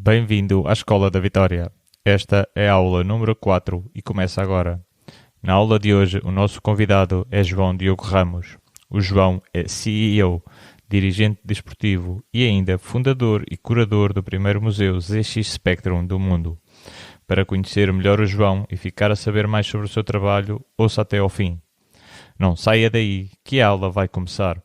Bem-vindo à Escola da Vitória. Esta é a aula número 4 e começa agora. Na aula de hoje, o nosso convidado é João Diogo Ramos. O João é CEO, dirigente desportivo e ainda fundador e curador do primeiro museu ZX Spectrum do mundo. Para conhecer melhor o João e ficar a saber mais sobre o seu trabalho, ouça até ao fim. Não saia daí, que a aula vai começar.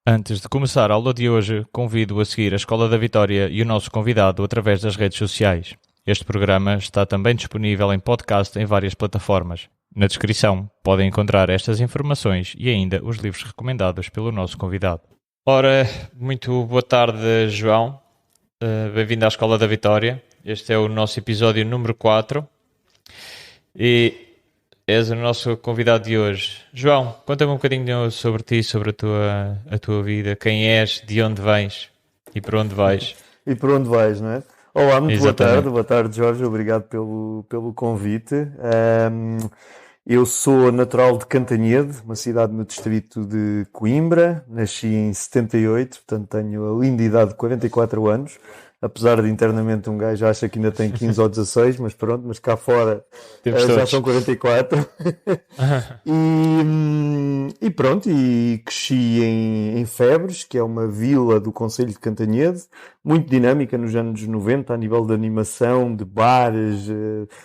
Antes de começar a aula de hoje, convido a seguir a Escola da Vitória e o nosso convidado através das redes sociais. Este programa está também disponível em podcast em várias plataformas. Na descrição podem encontrar estas informações e ainda os livros recomendados pelo nosso convidado. Ora, muito boa tarde, João. Bem-vindo à Escola da Vitória. Este é o nosso episódio número 4 e és o nosso convidado de hoje. João, conta-me um bocadinho sobre ti, sobre a tua vida, quem és, de onde vens e para onde vais. E por onde vais, não é? Olá, muito Exatamente. boa tarde Jorge, obrigado pelo convite. Eu sou natural de Cantanhede, uma cidade no distrito de Coimbra, nasci em 78, portanto tenho a linda idade de 44 anos, apesar de internamente um gajo acha que ainda tem 15 ou 16, mas pronto, mas cá fora Temos já todos. são 44. E pronto, e cresci em Febres, que é uma vila do concelho de Cantanhede, muito dinâmica nos anos 90, a nível de animação, de bares,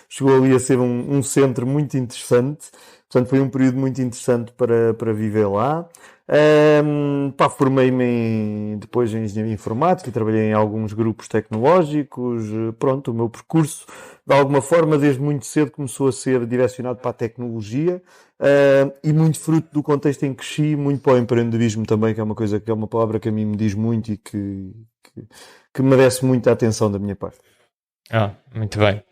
chegou ali a ser um centro muito interessante, portanto foi um período muito interessante para viver lá. Formei-me depois em Engenharia Informática e trabalhei em alguns grupos tecnológicos. Pronto, o meu percurso, de alguma forma, desde muito cedo começou a ser direcionado para a tecnologia, e muito fruto do contexto em que cresci, muito para o empreendedorismo também, que é uma coisa que é uma palavra que a mim me diz muito e que merece muita atenção da minha parte. Muito bem.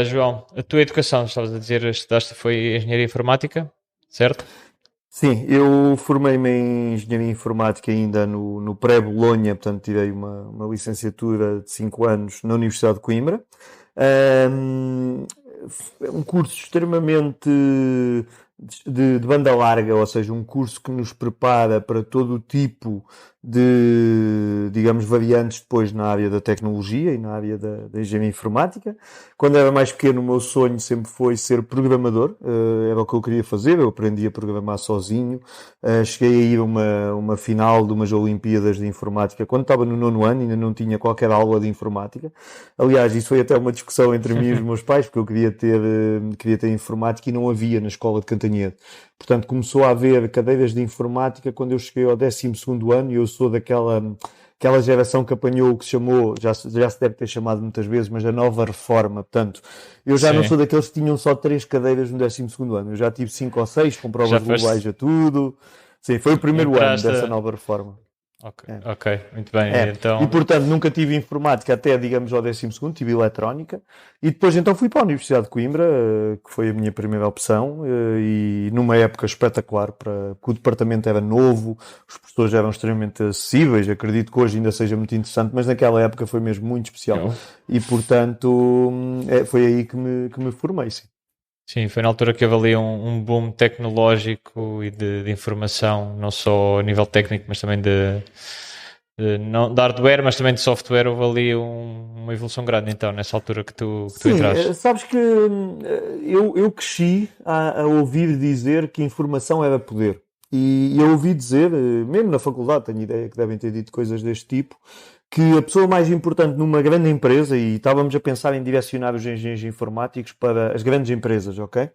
João, a tua educação, estavas a dizer, estudaste foi Engenharia Informática, certo? Sim, eu formei-me em Engenharia Informática ainda no pré-Bolonha, portanto tirei uma licenciatura de 5 anos na Universidade de Coimbra. É um curso extremamente de banda larga, ou seja, um curso que nos prepara para todo o tipo de, digamos, variantes depois na área da tecnologia e na área da engenharia informática. Quando era mais pequeno, o meu sonho sempre foi ser programador, era o que eu queria fazer, eu aprendi a programar sozinho. Cheguei a ir a uma final de umas Olimpíadas de Informática, quando estava no 9º ano, ainda não tinha qualquer aula de Informática. Aliás, isso foi até uma discussão entre mim e os meus pais, porque eu queria ter Informática e não havia na escola de Cantanhede. Portanto, começou a haver cadeiras de Informática quando eu cheguei ao 12º ano e eu sou aquela geração que apanhou o que se chamou, já se deve ter chamado muitas vezes, mas a nova reforma. Portanto, eu já não Sim. sou daqueles que tinham só 3 cadeiras no 12º ano. Eu já tive 5 ou 6, com Já provas foste, globais a tudo. Sim, foi o primeiro ano entraste. dessa nova reforma. É. Ok, muito bem. E Então, portanto nunca tive informática até, digamos, ao 12º, tive eletrónica, e depois então fui para a Universidade de Coimbra, que foi a minha primeira opção, e numa época espetacular, porque o departamento era novo, os professores eram extremamente acessíveis, acredito que hoje ainda seja muito interessante, mas naquela época foi mesmo muito especial, e portanto foi aí que me formei, sim. sim, foi na altura que houve ali um boom tecnológico e de informação, não só a nível técnico, mas também não, de hardware, mas também de software. Houve ali uma evolução grande, então, nessa altura que tu Sim, entraste. sabes que eu cresci a ouvir dizer que informação era poder. E eu ouvi dizer, mesmo na faculdade, tenho ideia que devem ter dito coisas deste tipo, que a pessoa mais importante numa grande empresa, e estávamos a pensar em direcionar os engenheiros informáticos para as grandes empresas, ok?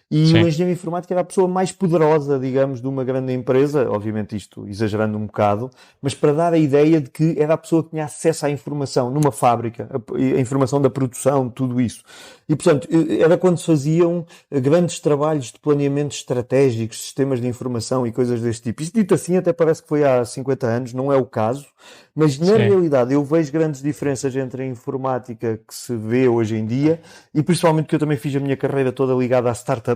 E o Sim, engenheiro informático era a pessoa mais poderosa, digamos, de uma grande empresa, obviamente isto exagerando um bocado, mas para dar a ideia de que era a pessoa que tinha acesso à informação numa fábrica, a informação da produção, tudo isso. E, portanto, era quando se faziam grandes trabalhos de planeamento estratégicos, sistemas de informação e coisas deste tipo. Isto dito assim até parece que foi há 50 anos, não é o caso, mas na sim. realidade eu vejo grandes diferenças entre a informática que se vê hoje em dia, e principalmente que eu também fiz a minha carreira toda ligada a startups,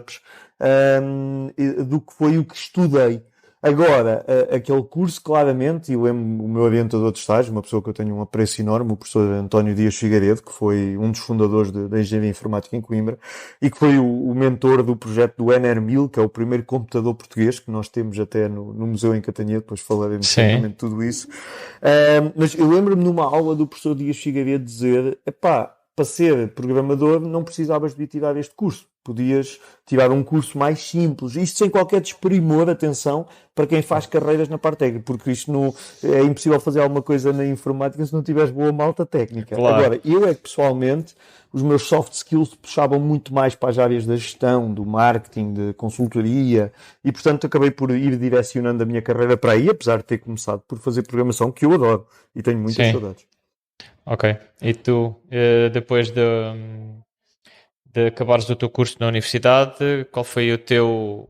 do que foi o que estudei. Agora, aquele curso, claramente, e eu lembro o meu orientador de estágio, uma pessoa que eu tenho um apreço enorme, o professor António Dias Figueiredo, que foi um dos fundadores da Engenharia Informática em Coimbra, e que foi o mentor do projeto do NR1000, que é o primeiro computador português, que nós temos até no Museu em Catanhede, depois falaremos Sim. certamente de tudo isso. Mas eu lembro-me numa aula do professor Dias Figueiredo dizer, epá, para ser programador não precisavas de tirar este curso. Podias tirar um curso mais simples. Isto sem qualquer desprimor, atenção, para quem faz carreiras na parte técnica, porque isto não, é impossível fazer alguma coisa na informática se não tiveres boa malta técnica. Claro. Agora, eu é que pessoalmente, os meus soft skills puxavam muito mais para as áreas da gestão, do marketing, de consultoria, e portanto acabei por ir direcionando a minha carreira para aí, apesar de ter começado por fazer programação, que eu adoro, e tenho muitas Sim. saudades. Ok. E tu, depois de acabares o teu curso na universidade, qual foi o teu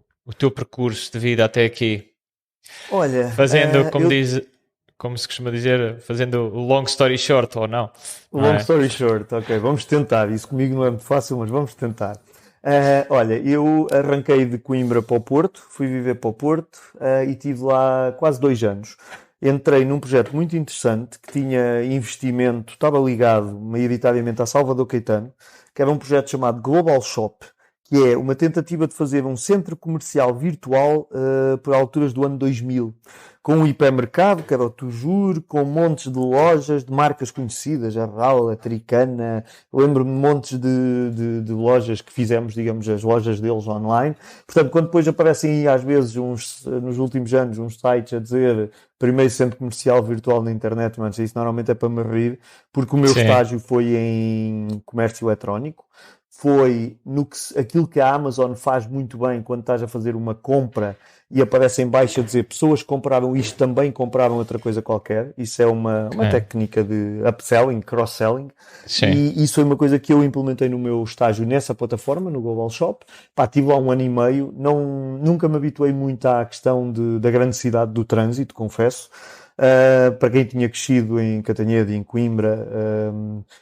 percurso de vida até aqui? Olha, Fazendo, eu como se costuma dizer, fazendo o long story short, ou não? Não long é? story short, ok, vamos tentar. Isso comigo não é muito fácil, mas vamos tentar. Olha, eu arranquei de Coimbra para o Porto, fui viver para o Porto e tive lá quase 2 anos. Entrei num projeto muito interessante que tinha investimento, estava ligado maioritariamente a Salvador Caetano, que era um projeto chamado Global Shop, que é uma tentativa de fazer um centro comercial virtual por alturas do ano 2000, com um hipermercado, que era o Tujur, com montes de lojas de marcas conhecidas, a Raul, a Tricana, lembro-me de montes de lojas que fizemos, digamos, as lojas deles online. Portanto, quando depois aparecem aí, às vezes, nos últimos anos, uns sites a dizer primeiro centro comercial virtual na internet, mas isso normalmente é para me rir, porque o meu Sim, estágio foi em comércio eletrónico, foi aquilo que a Amazon faz muito bem quando estás a fazer uma compra e aparece em baixo a dizer pessoas que compraram isto também compraram outra coisa qualquer. Isso é uma é, técnica de upselling, cross-selling. sim, E isso foi uma coisa que eu implementei no meu estágio nessa plataforma, no Global Shop. Pá, tive lá 1 ano e meio. Nunca me habituei muito à questão da grande cidade do trânsito, confesso. Para quem tinha crescido em Catanhede e em Coimbra,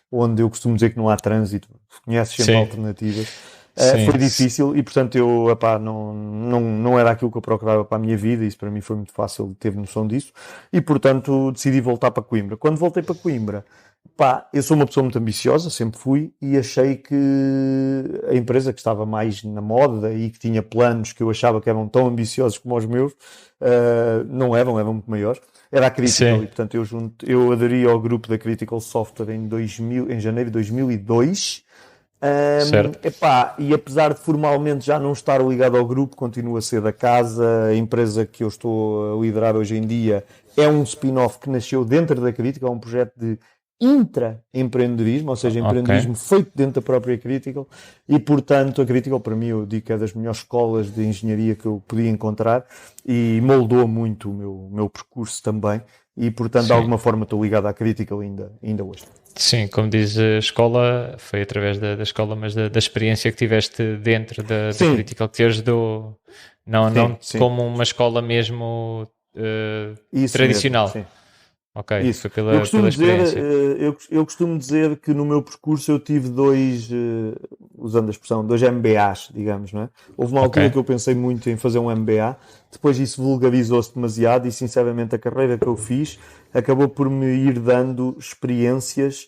onde eu costumo dizer que não há trânsito, conheces sempre sim, alternativas. sim, Foi difícil e, portanto, eu epá, não era aquilo que eu procurava para a minha vida. Isso para mim foi muito fácil ter noção disso. E, portanto, decidi voltar para Coimbra. Quando voltei para Coimbra, pá, eu sou uma pessoa muito ambiciosa, sempre fui, e achei que a empresa que estava mais na moda e que tinha planos que eu achava que eram tão ambiciosos como os meus, não eram muito maiores. Era a Critical sim, e, portanto, eu aderi ao grupo da Critical Software em janeiro de 2002. certo, Epá, e apesar de formalmente já não estar ligado ao grupo, continua a ser da casa. A empresa que eu estou a liderar hoje em dia é um spin-off que nasceu dentro da Critical, é um projeto de intraempreendedorismo, ou seja, ok, empreendedorismo feito dentro da própria Critical, e portanto a Critical para mim eu digo que é das melhores escolas de engenharia que eu podia encontrar e moldou muito o meu percurso também, e portanto de sim. alguma forma estou ligado à Critical ainda hoje. Sim, como diz a escola, foi através da escola, mas da experiência que tiveste dentro da Sim, Critical que te ajudou, não, sim, não sim. como uma escola mesmo Isso mesmo, tradicional. sim. Ok, Isso. foi pela experiência. Eu costumo dizer que no meu percurso eu tive usando a expressão, dois MBAs, digamos, não é? Houve uma Ok, altura que eu pensei muito em fazer um MBA, depois isso vulgarizou-se demasiado e, sinceramente, a carreira que eu fiz acabou por me ir dando experiências,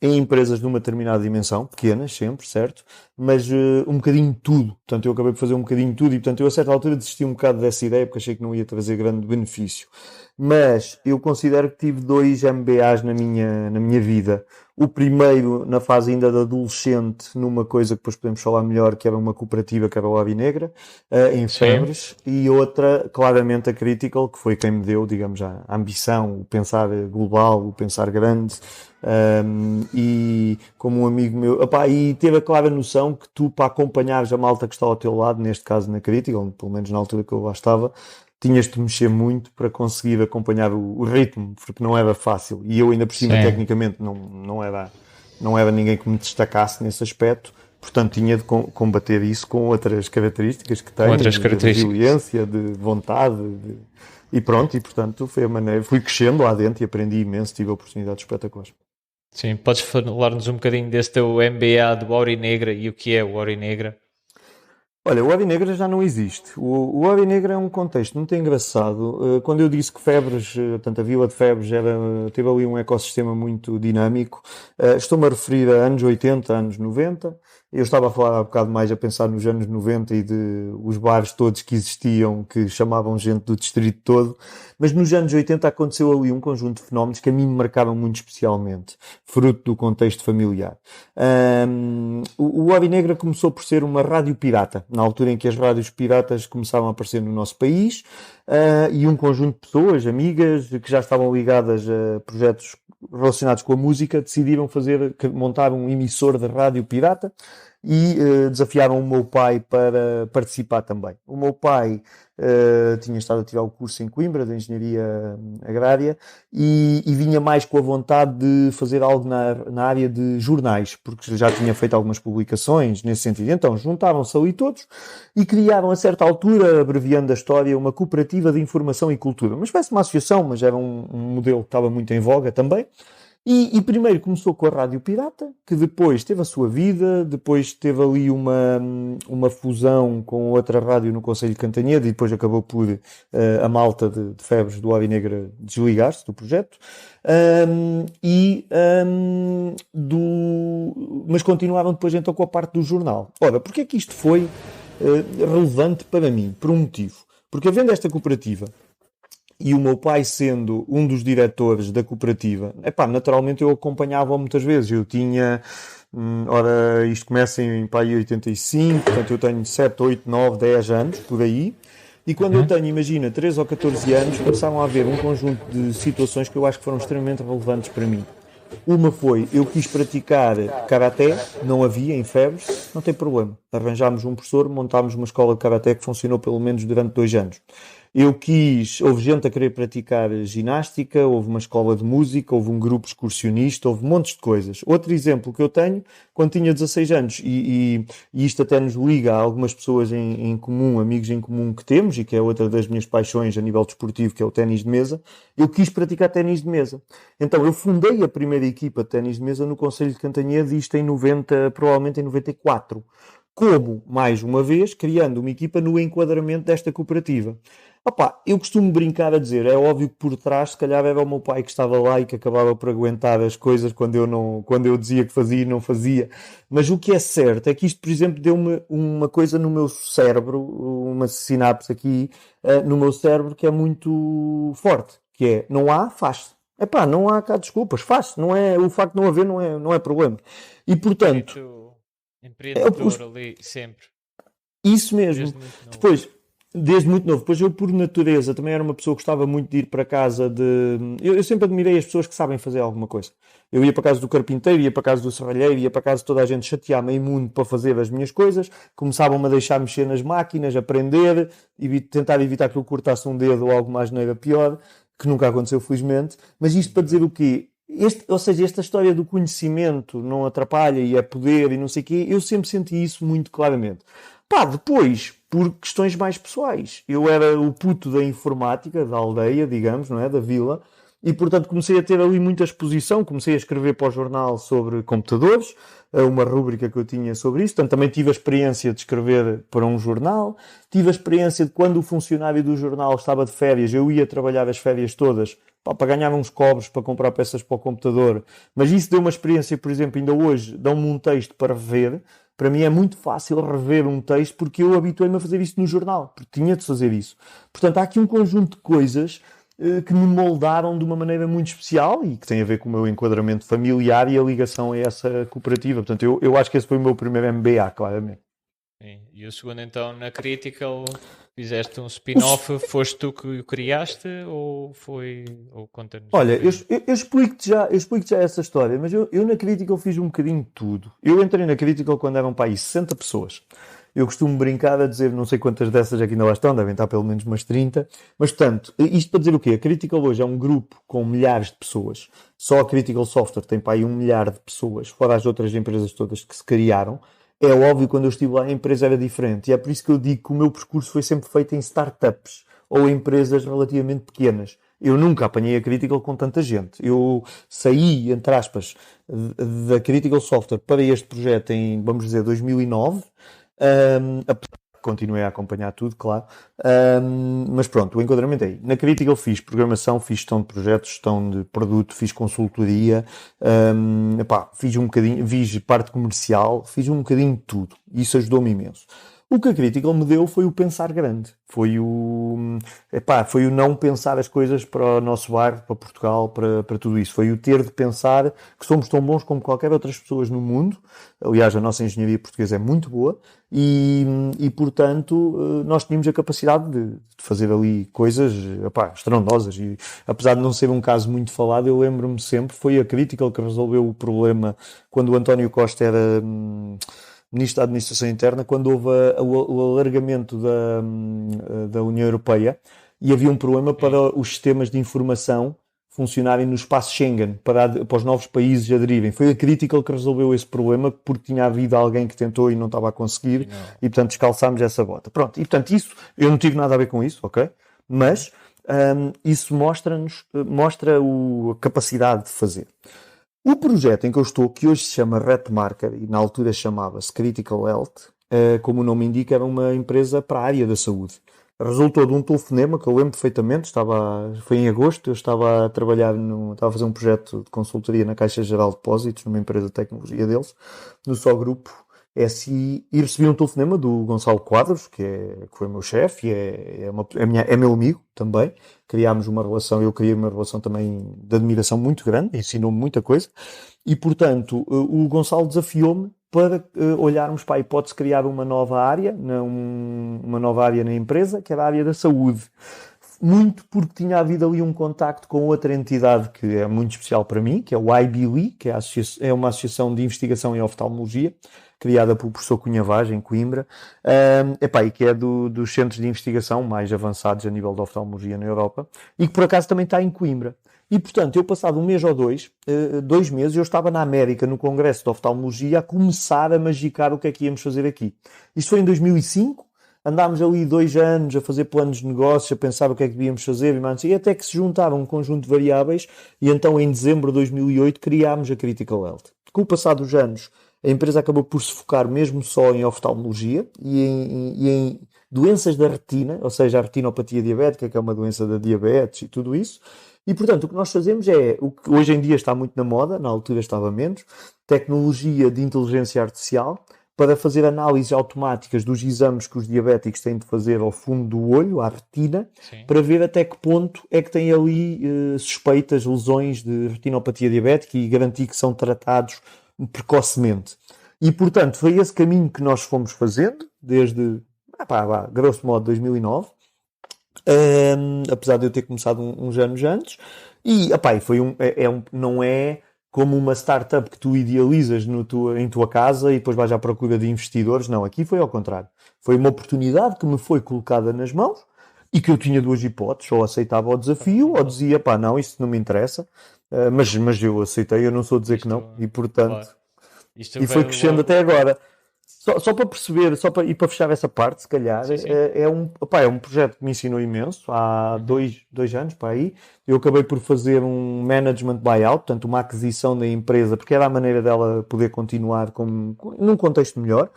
em empresas de uma determinada dimensão, pequenas sempre, certo? Mas um bocadinho de tudo. Portanto, eu acabei por fazer um bocadinho de tudo e, portanto, eu a certa altura desisti um bocado dessa ideia porque achei que não ia trazer grande benefício. Mas eu considero que tive dois MBAs na minha vida. O primeiro, na fase ainda de adolescente, numa coisa que depois podemos falar melhor, que era uma cooperativa, que era o Ave Negra, em sim, Febres, e outra, claramente, a Critical, que foi quem me deu, digamos, a ambição, o pensar global, o pensar grande. E como um amigo meu, opá, e ter a clara noção que tu, para acompanhares a malta que está ao teu lado, neste caso na Critical, pelo menos na altura que eu lá estava, tinhas de mexer muito para conseguir acompanhar o ritmo, porque não era fácil. E eu ainda por cima, sim, tecnicamente, não era ninguém que me destacasse nesse aspecto. Portanto, tinha de combater isso com outras características que com tenho, outras de características. resiliência, de vontade. E pronto, e portanto, foi a maneira. Fui crescendo lá dentro e aprendi imenso, tive oportunidades espetaculares. Sim, podes falar-nos um bocadinho desse teu MBA do Aurinegra e o que é o Aurinegra? Olha, o Avinegra já não existe. O Avinegra é um contexto muito engraçado. Quando eu disse que Febres, portanto, a Vila de Febres teve ali um ecossistema muito dinâmico, estou-me a referir a anos 80, anos 90. Eu estava a falar há bocado mais a pensar nos anos 90 e de os bares todos que existiam, que chamavam gente do distrito todo. Mas nos anos 80 aconteceu ali um conjunto de fenómenos que a mim me marcaram muito especialmente, fruto do contexto familiar. O Avinegra começou por ser uma rádio pirata, na altura em que as rádios piratas começavam a aparecer no nosso país, e um conjunto de pessoas, amigas, que já estavam ligadas a projetos relacionados com a música, decidiram montar um emissor de rádio pirata e desafiaram o meu pai para participar também. O meu pai tinha estado a tirar o curso em Coimbra de Engenharia Agrária e vinha mais com a vontade de fazer algo na área de jornais, porque já tinha feito algumas publicações nesse sentido. Então juntaram-se ali todos e criaram a certa altura, abreviando a história, uma cooperativa de informação e cultura. Uma espécie de uma associação, mas era um modelo que estava muito em voga também. E primeiro começou com a Rádio Pirata, que depois teve a sua vida, depois teve ali uma fusão com outra rádio no Conselho de Cantanhede e depois acabou por a malta de Febres do Avinegra desligar-se do projeto. Mas continuaram depois então com a parte do jornal. Ora, porque é que isto foi relevante para mim? Por um motivo. Porque havendo esta cooperativa, e o meu pai sendo um dos diretores da cooperativa, naturalmente eu acompanhava muitas vezes. Eu tinha, ora, isto começa em 85, portanto eu tenho 7, 8, 9, 10 anos, por aí. E quando eu tenho, imagina, 13 ou 14 anos, começaram a haver um conjunto de situações que eu acho que foram extremamente relevantes para mim. Uma foi, eu quis praticar karaté, não havia em Febres, não tem problema. Arranjámos um professor, montámos uma escola de karaté que funcionou pelo menos durante 2 anos. Houve gente a querer praticar ginástica, houve uma escola de música, houve um grupo excursionista, houve montes de coisas. Outro exemplo que eu tenho, quando tinha 16 anos, e isto até nos liga a algumas pessoas em comum, amigos em comum que temos, e que é outra das minhas paixões a nível desportivo, que é o ténis de mesa, eu quis praticar ténis de mesa. Então eu fundei a primeira equipa de ténis de mesa no Conselho de Cantanhede, isto em 90, provavelmente em 94. Como, mais uma vez, criando uma equipa no enquadramento desta cooperativa. Eu costumo brincar a dizer, é óbvio que por trás, se calhar era o meu pai que estava lá e que acabava por aguentar as coisas quando eu dizia que fazia e não fazia. Mas o que é certo é que isto, por exemplo, deu-me uma coisa no meu cérebro, uma sinapse aqui no meu cérebro que é muito forte, que é, não há, faz-se. Não há cá desculpas, faz-se. Não é, o facto de não haver não é problema. E, portanto, empreendedor ali, sempre. Isso mesmo. Desde muito novo. Depois eu, por natureza, também era uma pessoa que gostava muito de ir para casa de... Eu sempre admirei as pessoas que sabem fazer alguma coisa. Eu ia para casa do carpinteiro, ia para casa do serralheiro, ia para casa de toda a gente chatear-me imundo para fazer as minhas coisas. Começavam-me a deixar mexer nas máquinas, aprender, e tentar evitar que eu cortasse um dedo ou algo mais neira pior, que nunca aconteceu, felizmente. Mas isto para dizer o quê? Ou seja, esta história do conhecimento não atrapalha e é poder e não sei o quê, eu sempre senti isso muito claramente. Depois, por questões mais pessoais, eu era o puto da informática, da aldeia, digamos, não é? Da vila, e portanto comecei a ter ali muita exposição, comecei a escrever para o jornal sobre computadores, uma rúbrica que eu tinha sobre isso, portanto também tive a experiência de escrever para um jornal, tive a experiência de quando o funcionário do jornal estava de férias, eu ia trabalhar as férias todas, para ganhar uns cobres para comprar peças para o computador, mas isso deu uma experiência, por exemplo, ainda hoje dão-me um texto para rever. Para mim é muito fácil rever um texto porque eu habituei-me a fazer isso no jornal, porque tinha de fazer isso. Portanto, há aqui um conjunto de coisas que me moldaram de uma maneira muito especial e que tem a ver com o meu enquadramento familiar e a ligação a essa cooperativa. Portanto, eu acho que esse foi o meu primeiro MBA, claramente. Sim. E o segundo, então, na Critical, fizeste um spin-off, foste tu que o criaste ou foi... Ou conta-nos? Olha, eu explico-te já essa história, mas eu na Critical fiz um bocadinho de tudo. Eu entrei na Critical quando eram para aí 60 pessoas. Eu costumo brincar a dizer, não sei quantas dessas aqui ainda lá estão, devem estar pelo menos umas 30. Mas, portanto, isto para dizer o quê? A Critical hoje é um grupo com milhares de pessoas. Só a Critical Software tem para aí 1 milhar de pessoas, fora as outras empresas todas que se criaram. É óbvio, quando eu estive lá, a empresa era diferente. E é por isso que eu digo que o meu percurso foi sempre feito em startups ou empresas relativamente pequenas. Eu nunca apanhei a Critical com tanta gente. Eu saí, entre aspas, da Critical Software para este projeto em, vamos dizer, 2009. continuei a acompanhar tudo, claro. Mas pronto, o enquadramento é aí. Na Critical fiz programação, fiz gestão de projetos, gestão de produto, fiz consultoria, fiz um bocadinho, fiz parte comercial, fiz um bocadinho de tudo. Isso ajudou-me imenso. O que a Critical me deu foi o pensar grande. Foi o não pensar as coisas para o nosso bairro, para Portugal, para tudo isso. Foi o ter de pensar que somos tão bons como qualquer outras pessoas no mundo. Aliás, a nossa engenharia portuguesa é muito boa e portanto, nós tínhamos a capacidade de fazer ali coisas, estrondosas. E apesar de não ser um caso muito falado, eu lembro-me sempre, foi a Critical que resolveu o problema quando o António Costa era Ministro da Administração Interna, quando houve o alargamento da União Europeia e havia um problema para os sistemas de informação funcionarem no espaço Schengen, para os novos países aderirem. Foi a Critical que resolveu esse problema, porque tinha havido alguém que tentou e não estava a conseguir, e portanto descalçámos essa bota. Pronto, e portanto isso, eu não tive nada a ver com isso, ok? Mas isso mostra a capacidade de fazer. O projeto em que eu estou, que hoje se chama Redmarker, e na altura chamava-se Critical Health, como o nome indica, era uma empresa para a área da saúde. Resultou de um telefonema que eu lembro perfeitamente, foi em agosto, eu estava a trabalhar, estava a fazer um projeto de consultoria na Caixa Geral de Depósitos, numa empresa de tecnologia deles, no só grupo SI, e recebi um telefonema do Gonçalo Quadros, que foi meu chefe, e é meu amigo também. Criámos uma relação, eu criei uma relação também de admiração muito grande, ensinou-me muita coisa, e portanto o Gonçalo desafiou-me para olharmos para a hipótese de criar uma nova área na empresa, que era a área da saúde. Muito porque tinha havido ali um contacto com outra entidade que é muito especial para mim, que é o IBLI, que é uma associação de investigação em oftalmologia, criada pelo professor Cunha Vaz, em Coimbra, e que é dos centros de investigação mais avançados a nível de oftalmologia na Europa, e que por acaso também está em Coimbra. E, portanto, eu passado um mês ou 2 meses, eu estava na América, no Congresso de Oftalmologia, a começar a magicar o que é que íamos fazer aqui. Isto foi em 2005, andámos ali 2 anos a fazer planos de negócios, a pensar o que é que devíamos fazer, e até que se juntaram um conjunto de variáveis, e então em dezembro de 2008 criámos a Critical Health. Com o passar dos anos, a empresa acabou por se focar mesmo só em oftalmologia e em doenças da retina, ou seja, a retinopatia diabética, que é uma doença da diabetes e tudo isso. E, portanto, o que nós fazemos é, o que hoje em dia está muito na moda, na altura estava menos, tecnologia de inteligência artificial para fazer análises automáticas dos exames que os diabéticos têm de fazer ao fundo do olho, à retina, sim, para ver até que ponto é que tem ali suspeitas, lesões de retinopatia diabética e garantir que são tratados precocemente. E, portanto, foi esse caminho que nós fomos fazendo desde, grosso modo, 2009. Apesar de eu ter começado uns anos antes, e não é como uma startup que tu idealizas em tua casa e depois vais à procura de investidores. Não, aqui foi ao contrário. Foi uma oportunidade que me foi colocada nas mãos e que eu tinha 2 hipóteses: ou aceitava o desafio ou dizia, não, isso não me interessa, mas eu aceitei, eu não sou a dizer que não, e portanto, claro, e foi crescendo até agora. Só para perceber, e para fechar essa parte, se calhar, sim. É um projeto que me ensinou imenso. Há 2 anos, para aí, eu acabei por fazer um management buyout, portanto, uma aquisição da empresa, porque era a maneira dela poder continuar num contexto melhor,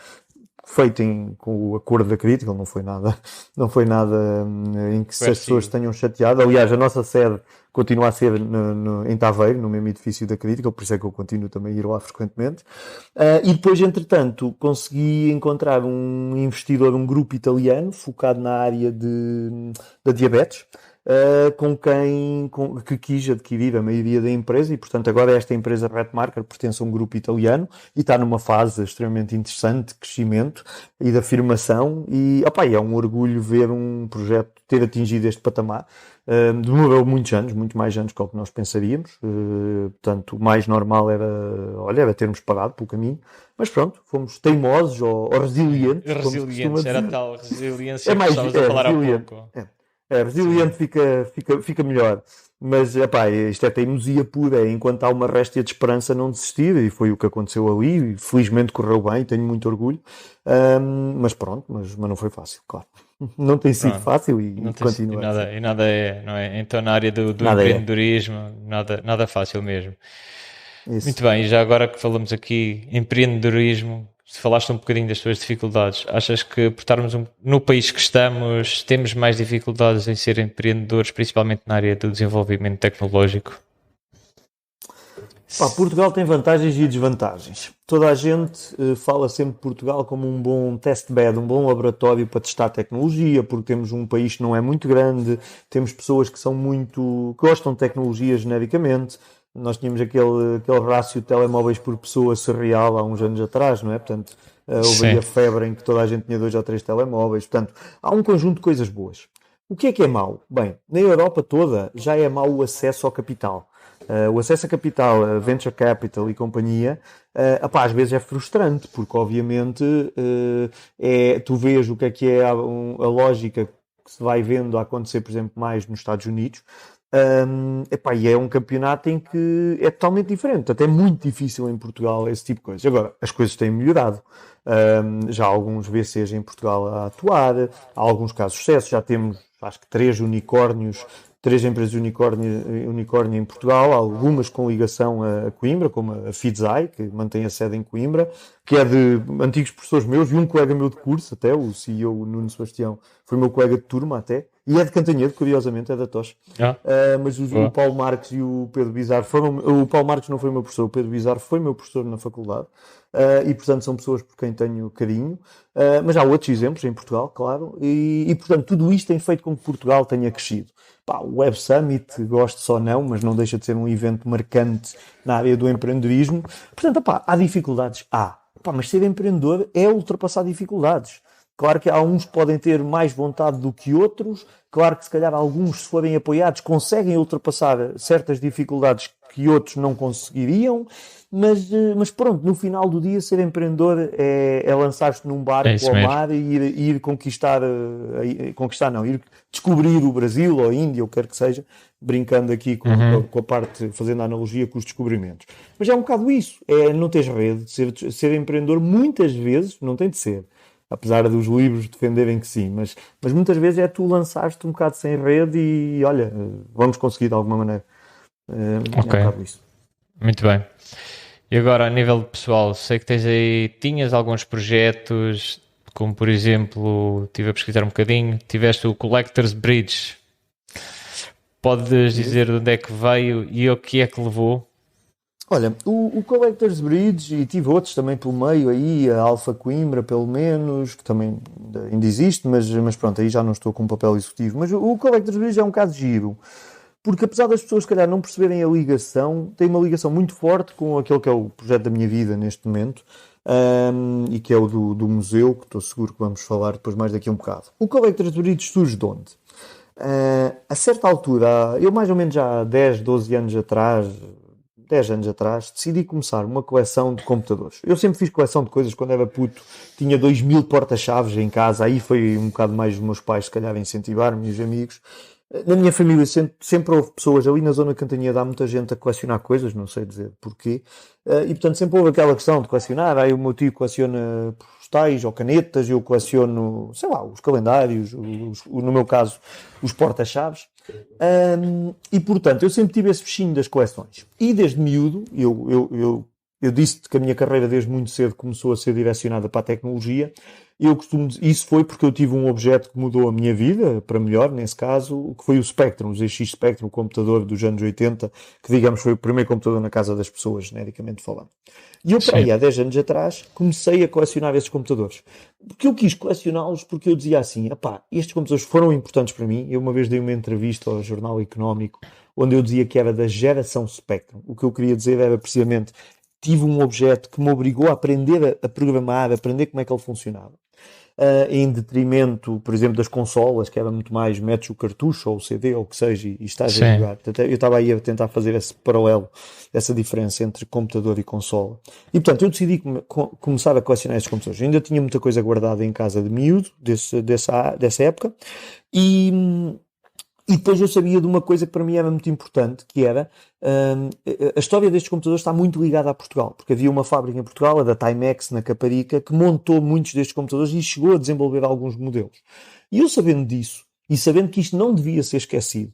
feito com o acordo da Critical. Não foi nada em que as pessoas tenham chateado. Aliás, a nossa sede continua a ser em Taveiro, no mesmo edifício da Critical, por isso é que eu continuo também a ir lá frequentemente. E depois, entretanto, consegui encontrar um investidor, um grupo italiano, focado na área da diabetes, que quis adquirir a maioria da empresa, e portanto agora esta empresa Redmarker pertence a um grupo italiano e está numa fase extremamente interessante de crescimento e de afirmação, e é um orgulho ver um projeto ter atingido este patamar. Demorou muitos anos, muito mais anos que o que nós pensaríamos, portanto o mais normal era termos parado pelo caminho, mas pronto, fomos teimosos ou resilientes. Resilientes, era tal resiliência que estavas a falar há pouco. Resiliente fica melhor, mas isto é teimosia pura, enquanto há uma réstia de esperança não desistir, e foi o que aconteceu ali, e felizmente correu bem, tenho muito orgulho, mas pronto, mas não foi fácil, claro. Não tem sido fácil e continua. E nada é, não é? Então na área do empreendedorismo, nada fácil mesmo. Isso. Muito bem, e já agora que falamos aqui empreendedorismo, falaste um bocadinho das tuas dificuldades. Achas que por estarmos no país que estamos, temos mais dificuldades em ser empreendedores, principalmente na área do desenvolvimento tecnológico? Portugal tem vantagens e desvantagens. Toda a gente fala sempre de Portugal como um bom testbed, um bom laboratório para testar tecnologia, porque temos um país que não é muito grande, temos pessoas que que gostam de tecnologia genericamente. Nós tínhamos aquele rácio de telemóveis por pessoa surreal há uns anos atrás, não é? Portanto, houve aí a febre em que toda a gente tinha 2 ou 3 telemóveis. Portanto, há um conjunto de coisas boas. O que é mau? Bem, na Europa toda já é mau o acesso ao capital. O acesso a capital, a venture capital e companhia, às vezes é frustrante, porque obviamente tu vês o que é a lógica que se vai vendo a acontecer, por exemplo, mais nos Estados Unidos, e é um campeonato em que é totalmente diferente, até muito difícil em Portugal esse tipo de coisas. Agora, as coisas têm melhorado. Já há alguns VCs em Portugal a atuar, há alguns casos de sucesso, já temos acho que 3 unicórnios, 3 empresas unicórnio em Portugal, algumas com ligação a Coimbra, como a Feedzai, que mantém a sede em Coimbra, que é de antigos professores meus e um colega meu de curso, até o CEO, o Nuno Sebastião, foi meu colega de turma até, e é de Cantanhede, curiosamente, é da Tocha. Mas o Paulo Marques e o Pedro Bizarro o Paulo Marques não foi meu professor, o Pedro Bizarro foi meu professor na faculdade, e portanto são pessoas por quem tenho carinho, mas há outros exemplos em Portugal, claro, e portanto tudo isto tem feito com que Portugal tenha crescido. O Web Summit, gosto ou não, mas não deixa de ser um evento marcante na área do empreendedorismo. Portanto, há dificuldades? Mas ser empreendedor é ultrapassar dificuldades. Claro que há uns que podem ter mais vontade do que outros. Claro que se calhar alguns, se forem apoiados, conseguem ultrapassar certas dificuldades que outros não conseguiriam. Mas pronto, no final do dia, ser empreendedor é lançar-se num barco ao mar e ir conquistar, ir descobrir o Brasil ou a Índia, ou quer que seja, brincando aqui com a parte, fazendo a analogia com os descobrimentos. Mas é um bocado isso, não teres rede, ser empreendedor muitas vezes não tem de ser. Apesar dos livros defenderem que sim, mas muitas vezes é tu lançares-te um bocado sem rede e olha, vamos conseguir de alguma maneira. É um bocado isso. Muito bem. E agora, a nível pessoal, sei que tinhas alguns projetos, como por exemplo, estive a pesquisar um bocadinho, tiveste o Collector's Bridge. Podes dizer de onde é que veio e o que é que levou? Olha, o Collector's Bridge, e tive outros também pelo meio aí, a Alfa Coimbra pelo menos, que também ainda existe, mas pronto, aí já não estou com um papel executivo. Mas o Collector's Bridge é um caso giro, porque apesar das pessoas se calhar não perceberem a ligação, tem uma ligação muito forte com aquele que é o projeto da minha vida neste momento, e que é o do museu, que estou seguro que vamos falar depois mais daqui a um bocado. O Collector's Bridge surge de onde? A certa altura, eu mais ou menos já há 10 anos atrás, decidi começar uma coleção de computadores. Eu sempre fiz coleção de coisas quando era puto, tinha 2000 porta-chaves em casa, aí foi um bocado mais os meus pais, se calhar, a incentivar-me e os amigos. Na minha família sempre houve pessoas, ali na zona de Cantanhede há muita gente a colecionar coisas, não sei dizer porquê, e portanto sempre houve aquela questão de colecionar. Aí o meu tio coleciona postais ou canetas, eu coleciono, sei lá, os calendários, no meu caso, os porta-chaves. E portanto eu sempre tive esse bichinho das coleções. E desde miúdo, eu disse que a minha carreira desde muito cedo começou a ser direcionada para a tecnologia. Isso foi porque eu tive um objeto que mudou a minha vida, para melhor, nesse caso, que foi o Spectrum, o ZX Spectrum, o computador dos anos 80, que digamos foi o primeiro computador na casa das pessoas, genericamente falando. E eu, para aí, há 10 anos atrás, comecei a colecionar esses computadores. Porque eu quis colecioná-los porque eu dizia assim, estes computadores foram importantes para mim. Eu uma vez dei uma entrevista ao Jornal Económico, onde eu dizia que era da geração Spectrum. O que eu queria dizer era precisamente, tive um objeto que me obrigou a aprender a programar, a aprender como é que ele funcionava. Em detrimento, por exemplo, das consolas, que era muito mais metes o cartucho ou o CD ou o que seja e estás a jogar. Portanto, eu estava aí a tentar fazer esse paralelo, essa diferença entre computador e consola. E portanto eu decidi começar a colecionar esses computadores. Eu ainda tinha muita coisa guardada em casa de miúdo, dessa época, e depois eu sabia de uma coisa que para mim era muito importante, que era a história destes computadores está muito ligada a Portugal, porque havia uma fábrica em Portugal, a da Timex, na Caparica, que montou muitos destes computadores e chegou a desenvolver alguns modelos. E eu sabendo disso, e sabendo que isto não devia ser esquecido,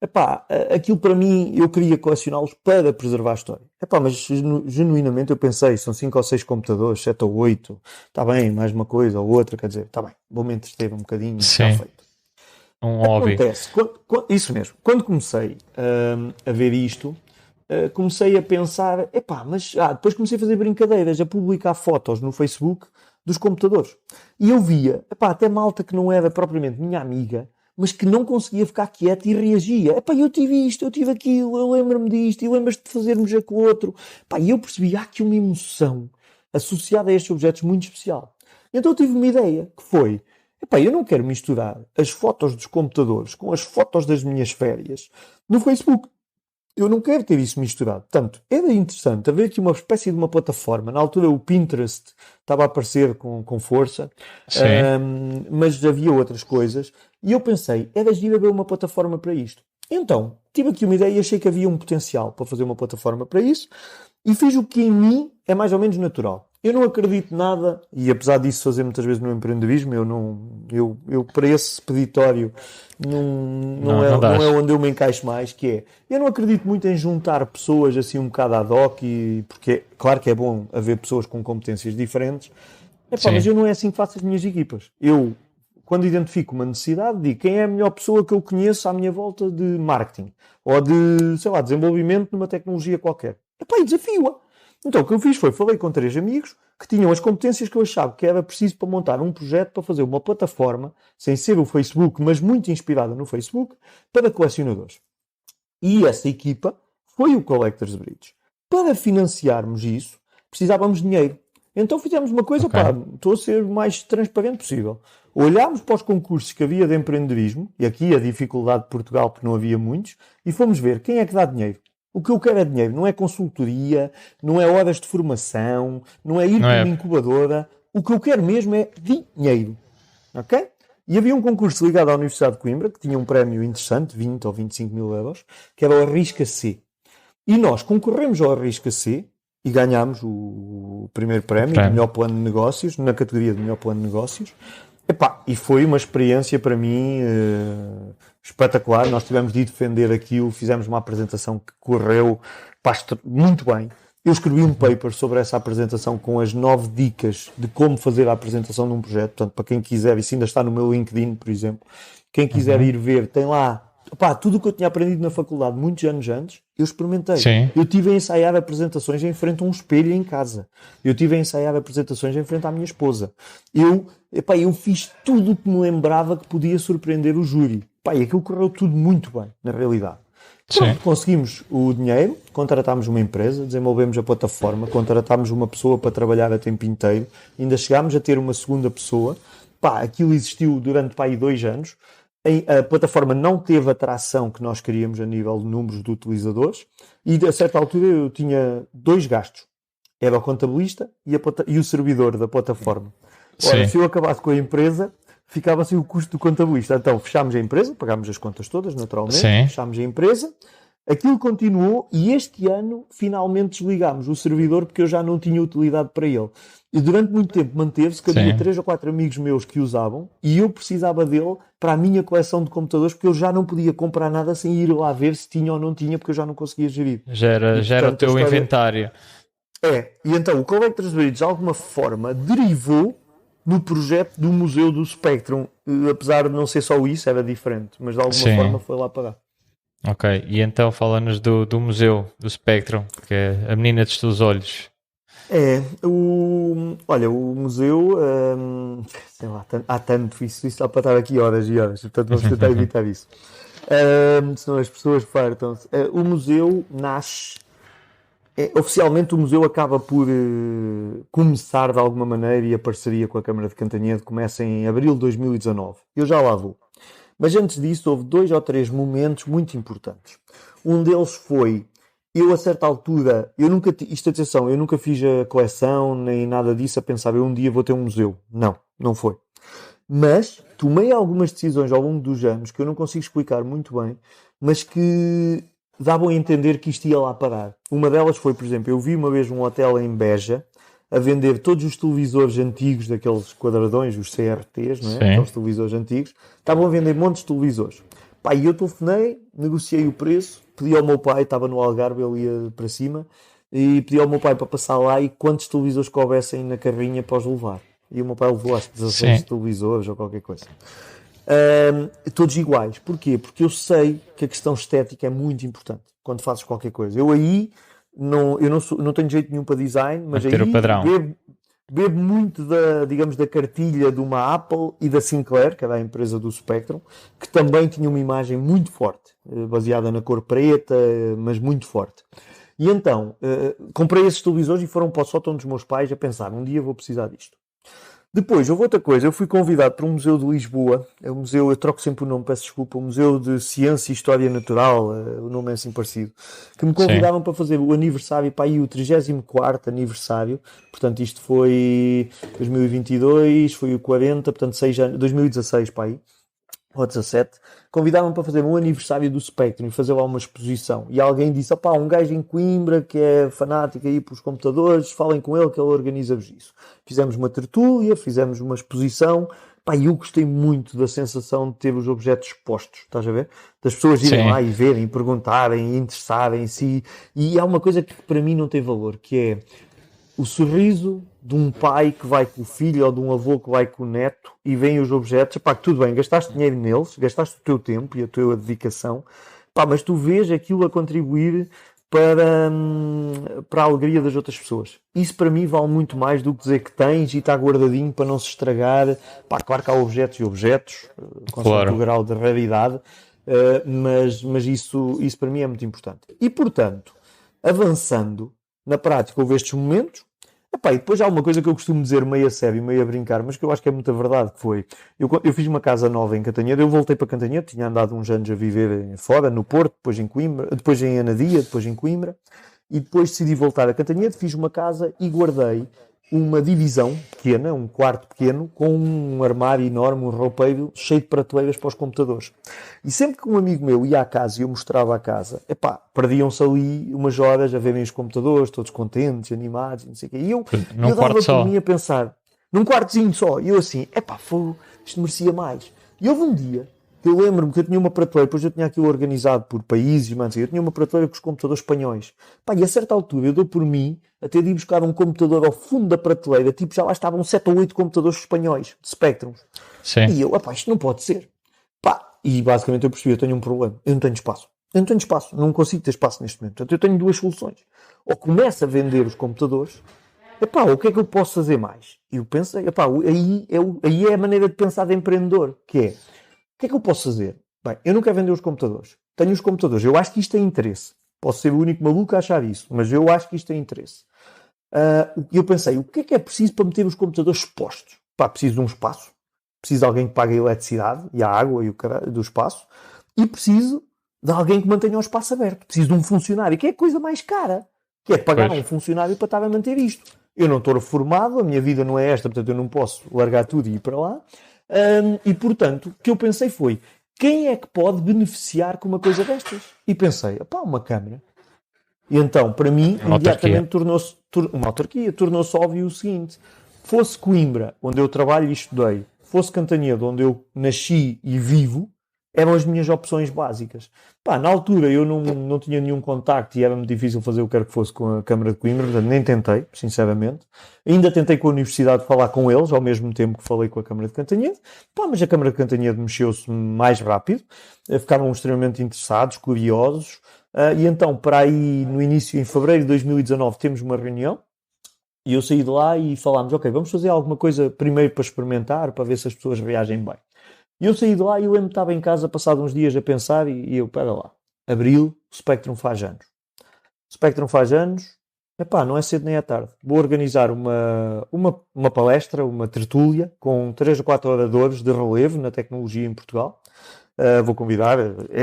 Epá, aquilo para mim, eu queria colecioná-los para preservar a história. Epá, mas genuinamente eu pensei, são 5 ou 6 computadores, 7 ou 8, está bem, mais uma coisa ou outra, quer dizer, está bem, vou-me entreter um bocadinho, está Sim, feito. um hobby. Acontece, isso mesmo, quando comecei a ver isto, comecei a pensar, epá, mas depois comecei a fazer brincadeiras, a publicar fotos no Facebook dos computadores. E eu via, epá, até malta que não era propriamente minha amiga, mas que não conseguia ficar quieta e reagia. Epá, eu tive isto, eu tive aquilo, eu lembro-me disto, e lembras-te de fazermos aquilo outro. Epá, e eu percebi, há aqui uma emoção associada a estes objetos muito especial. Então eu tive uma ideia, que foi, epá, eu não quero misturar as fotos dos computadores com as fotos das minhas férias no Facebook. Eu não quero ter isso misturado. Portanto, era interessante haver aqui uma espécie de uma plataforma. Na altura o Pinterest estava a aparecer com força, Sim, mas havia outras coisas. E eu pensei, era giro haver uma plataforma para isto. Então, tive aqui uma ideia e achei que havia um potencial para fazer uma plataforma para isso. E fiz o que em mim é mais ou menos natural. Eu não acredito nada, e apesar disso fazer muitas vezes no empreendedorismo, eu para esse peditório não, não não é dás. onde eu me encaixo mais, que é, eu não acredito muito em juntar pessoas assim um bocado ad hoc, porque claro que é bom haver pessoas com competências diferentes, epá, mas Sim, eu não é assim que faço as minhas equipas. Eu, quando identifico uma necessidade, digo quem é a melhor pessoa que eu conheço à minha volta de marketing, ou de, sei lá, desenvolvimento numa tecnologia qualquer. Epá, e desafio-a. Então o que eu fiz foi, falei com 3 amigos que tinham as competências que eu achava que era preciso para montar um projeto para fazer uma plataforma, sem ser o Facebook, mas muito inspirada no Facebook, para colecionadores. E essa equipa foi o Collectors Bridge. Para financiarmos isso, precisávamos de dinheiro. Então fizemos uma coisa, ok. pá, estou a ser o mais transparente possível. Olhámos para os concursos que havia de empreendedorismo, e aqui a dificuldade de Portugal, porque não havia muitos, e fomos ver quem é que dá dinheiro. O que eu quero é dinheiro, não é consultoria, não é horas de formação, não é ir Não para é? uma incubadora. O que eu quero mesmo é dinheiro. Ok? E havia um concurso ligado à Universidade de Coimbra, que tinha um prémio interessante, 20 ou 25 mil euros, que era o Arrisca-C. E nós concorremos ao Arrisca-C e ganhámos o primeiro O prémio de prémio. melhor plano de negócios, na categoria de melhor plano de negócios. Epá, e foi uma experiência para mim espetacular. Nós tivemos de defender aquilo, fizemos uma apresentação que correu muito bem. Eu escrevi um Uhum. paper sobre essa apresentação com as 9 dicas de como fazer a apresentação de um projeto. Portanto, para quem quiser, isso ainda está no meu LinkedIn, por exemplo. Quem quiser Uhum. ir ver, tem lá tudo o que eu tinha aprendido na faculdade muitos anos antes, eu experimentei. Sim, Eu tive a ensaiar apresentações em frente a um espelho em casa. Eu tive a ensaiar apresentações em frente à minha esposa. Eu fiz tudo o que me lembrava que podia surpreender o júri. E aquilo correu tudo muito bem, na realidade. sim, Pronto, conseguimos o dinheiro, contratámos uma empresa, desenvolvemos a plataforma, contratámos uma pessoa para trabalhar a tempo inteiro, ainda chegámos a ter uma segunda pessoa. Aquilo existiu durante 2 anos. A plataforma não teve a tração que nós queríamos a nível de números de utilizadores e a certa altura eu tinha 2 gastos. Era o contabilista e o servidor da plataforma. Ora, sim, se eu acabasse com a empresa, ficava assim o custo do contabilista. Então fechámos a empresa, pagámos as contas todas, naturalmente, sim. fechámos a empresa, aquilo continuou e este ano finalmente desligámos o servidor porque eu já não tinha utilidade para ele. E durante muito tempo manteve-se que havia Sim. 3 ou 4 amigos meus que usavam e eu precisava dele para a minha coleção de computadores porque eu já não podia comprar nada sem ir lá ver se tinha ou não tinha porque eu já não conseguia gerir. E Já era o portanto a teu história inventário. e então o Collectors Bridge de alguma forma derivou no projeto do Museu do Spectrum, apesar de não ser só isso, era diferente, mas de alguma forma Sim. foi lá parar. Ok. E então fala-nos do museu, do Spectrum, que é a menina dos teus olhos. Olha, o museu, sei lá, há tanto, isso dá para estar aqui horas e horas, portanto vamos tentar evitar isso. Senão as pessoas fartam-se. O museu nasce, oficialmente o museu acaba por começar de alguma maneira e a parceria com a Câmara de Cantanhede começa em abril de 2019. Eu já lá vou. Mas antes disso houve 2 ou 3 momentos muito importantes. Um deles foi, eu a certa altura, atenção, eu nunca fiz a coleção nem nada disso a pensar, eu um dia vou ter um museu. Não, não foi. Mas tomei algumas decisões ao longo dos anos que eu não consigo explicar muito bem, mas que davam a entender que isto ia lá parar. Uma delas foi, por exemplo, eu vi uma vez um hotel em Beja a vender todos os televisores antigos, daqueles quadradões, os CRTs, não é? Sim. Aqueles televisores antigos, estavam a vender montes de televisores. Pá, e eu telefonei, negociei o preço, pedi ao meu pai, estava no Algarve, ele ia para cima, e pedi ao meu pai para passar lá e quantos televisores que houvessem na carrinha para os levar. E o meu pai levou, acho que 16 Sim. televisores ou qualquer coisa. Todos iguais. Porquê? Porque eu sei que a questão estética é muito importante quando fazes qualquer coisa. Eu aí não tenho jeito nenhum para design, mas Manter aí o padrão. bebo muito digamos, da cartilha de uma Apple e da Sinclair, que era a empresa do Spectrum, que também tinha uma imagem muito forte, baseada na cor preta, mas muito forte. E então, comprei esses televisores e foram para o sótão dos meus pais a pensar, um dia vou precisar disto. Depois, houve outra coisa, eu fui convidado para um museu de Lisboa, é um museu, eu troco sempre o nome, peço desculpa, um museu de Ciência e História Natural, o nome é assim parecido, que me convidavam para fazer o aniversário, para aí o 34º aniversário, portanto isto foi 2022, foi o 40, portanto 6 anos, 2016 para aí, ou 17, convidavam para fazer um aniversário do Spectrum e fazer lá uma exposição. E alguém disse, opá, um gajo em Coimbra que é fanático aí pelos computadores, falem com ele que ele organiza-vos isso. Fizemos uma tertúlia, fizemos uma exposição. Pá, eu gostei muito da sensação de ter os objetos expostos, estás a ver? Das pessoas irem lá e verem, perguntarem, interessarem-se. E há uma coisa que para mim não tem valor, que é o sorriso de um pai que vai com o filho ou de um avô que vai com o neto e vem os objetos, pá, que tudo bem, gastaste dinheiro neles, gastaste o teu tempo e a tua dedicação, pá, mas tu vês aquilo a contribuir para a alegria das outras pessoas. Isso para mim vale muito mais do que dizer que tens e está guardadinho para não se estragar. Pá, claro que há objetos e objetos, consoante o grau de raridade, mas isso para mim é muito importante. E portanto, avançando, na prática houve estes momentos. Epá, e depois há uma coisa que eu costumo dizer meio a sério, meio a brincar, mas que eu acho que é muita verdade, que foi, eu fiz uma casa nova em Cantanhede, eu voltei para Cantanhede, tinha andado uns anos a viver fora, no Porto, depois em Coimbra, depois em Anadia, depois em Coimbra, e depois decidi voltar a Cantanhede, fiz uma casa e guardei uma divisão pequena, um quarto pequeno, com um armário enorme, um roupeiro cheio de prateleiras para os computadores. E sempre que um amigo meu ia à casa e eu mostrava a casa, epá, perdiam-se ali umas horas a verem os computadores, todos contentes, animados, não sei o quê. E eu dava por mim a pensar, num quartozinho só, e eu assim, epá, isto merecia mais. E houve um dia, eu lembro-me que eu tinha uma prateleira, depois eu tinha aquilo organizado por países, mas eu tinha uma prateleira com os computadores espanhóis. Pá, e a certa altura eu dou por mim a ter de ir buscar um computador ao fundo da prateleira, tipo já lá estavam 7 ou 8 computadores espanhóis, de Spectrum. Sim. E eu, pá, isto não pode ser. Pá, e basicamente eu percebi, eu tenho um problema, eu não tenho espaço. Eu não tenho espaço, não consigo ter espaço neste momento. Portanto, eu tenho duas soluções. Ou começo a vender os computadores, epá, o que é que eu posso fazer mais? E eu pensei, epá, aí é a maneira de pensar de empreendedor, que é, o que é que eu posso fazer? Bem, eu não quero vender os computadores. Tenho os computadores. Eu acho que isto tem interesse. Posso ser o único maluco a achar isso, mas eu acho que isto tem interesse. E eu pensei, o que é preciso para meter os computadores expostos? Pá, preciso de um espaço. Preciso de alguém que pague a eletricidade e a água e do espaço. E preciso de alguém que mantenha o espaço aberto. Preciso de um funcionário, que é a coisa mais cara. Que é pagar um funcionário para estar a manter isto. Eu não estou reformado, a minha vida não é esta, portanto eu não posso largar tudo e ir para lá. E portanto, o que eu pensei foi, quem é que pode beneficiar com uma coisa destas? E pensei, pá, uma câmara. E então, para mim, imediatamente tornou-se uma autarquia, tornou-se óbvio o seguinte, fosse Coimbra, onde eu trabalho e estudei, fosse Cantanhede, onde eu nasci e vivo, eram as minhas opções básicas. Pá, na altura eu não tinha nenhum contacto e era-me difícil fazer o que quer que fosse com a Câmara de Coimbra, portanto nem tentei, sinceramente. Ainda tentei com a Universidade falar com eles, ao mesmo tempo que falei com a Câmara de Cantanhede. Pá, mas a Câmara de Cantanhede mexeu-se mais rápido, ficaram extremamente interessados, curiosos, e então, para aí, no início, em fevereiro de 2019, temos uma reunião, e eu saí de lá e falámos, ok, vamos fazer alguma coisa primeiro para experimentar, para ver se as pessoas reagem bem. E eu saí de lá e eu estava em casa, passado uns dias a pensar, e eu, pera lá, abril, o Spectrum faz anos. O Spectrum faz anos, epá, não é cedo nem é tarde. Vou organizar uma palestra, uma tertúlia, com 3 ou 4 oradores de relevo na tecnologia em Portugal. Vou convidar.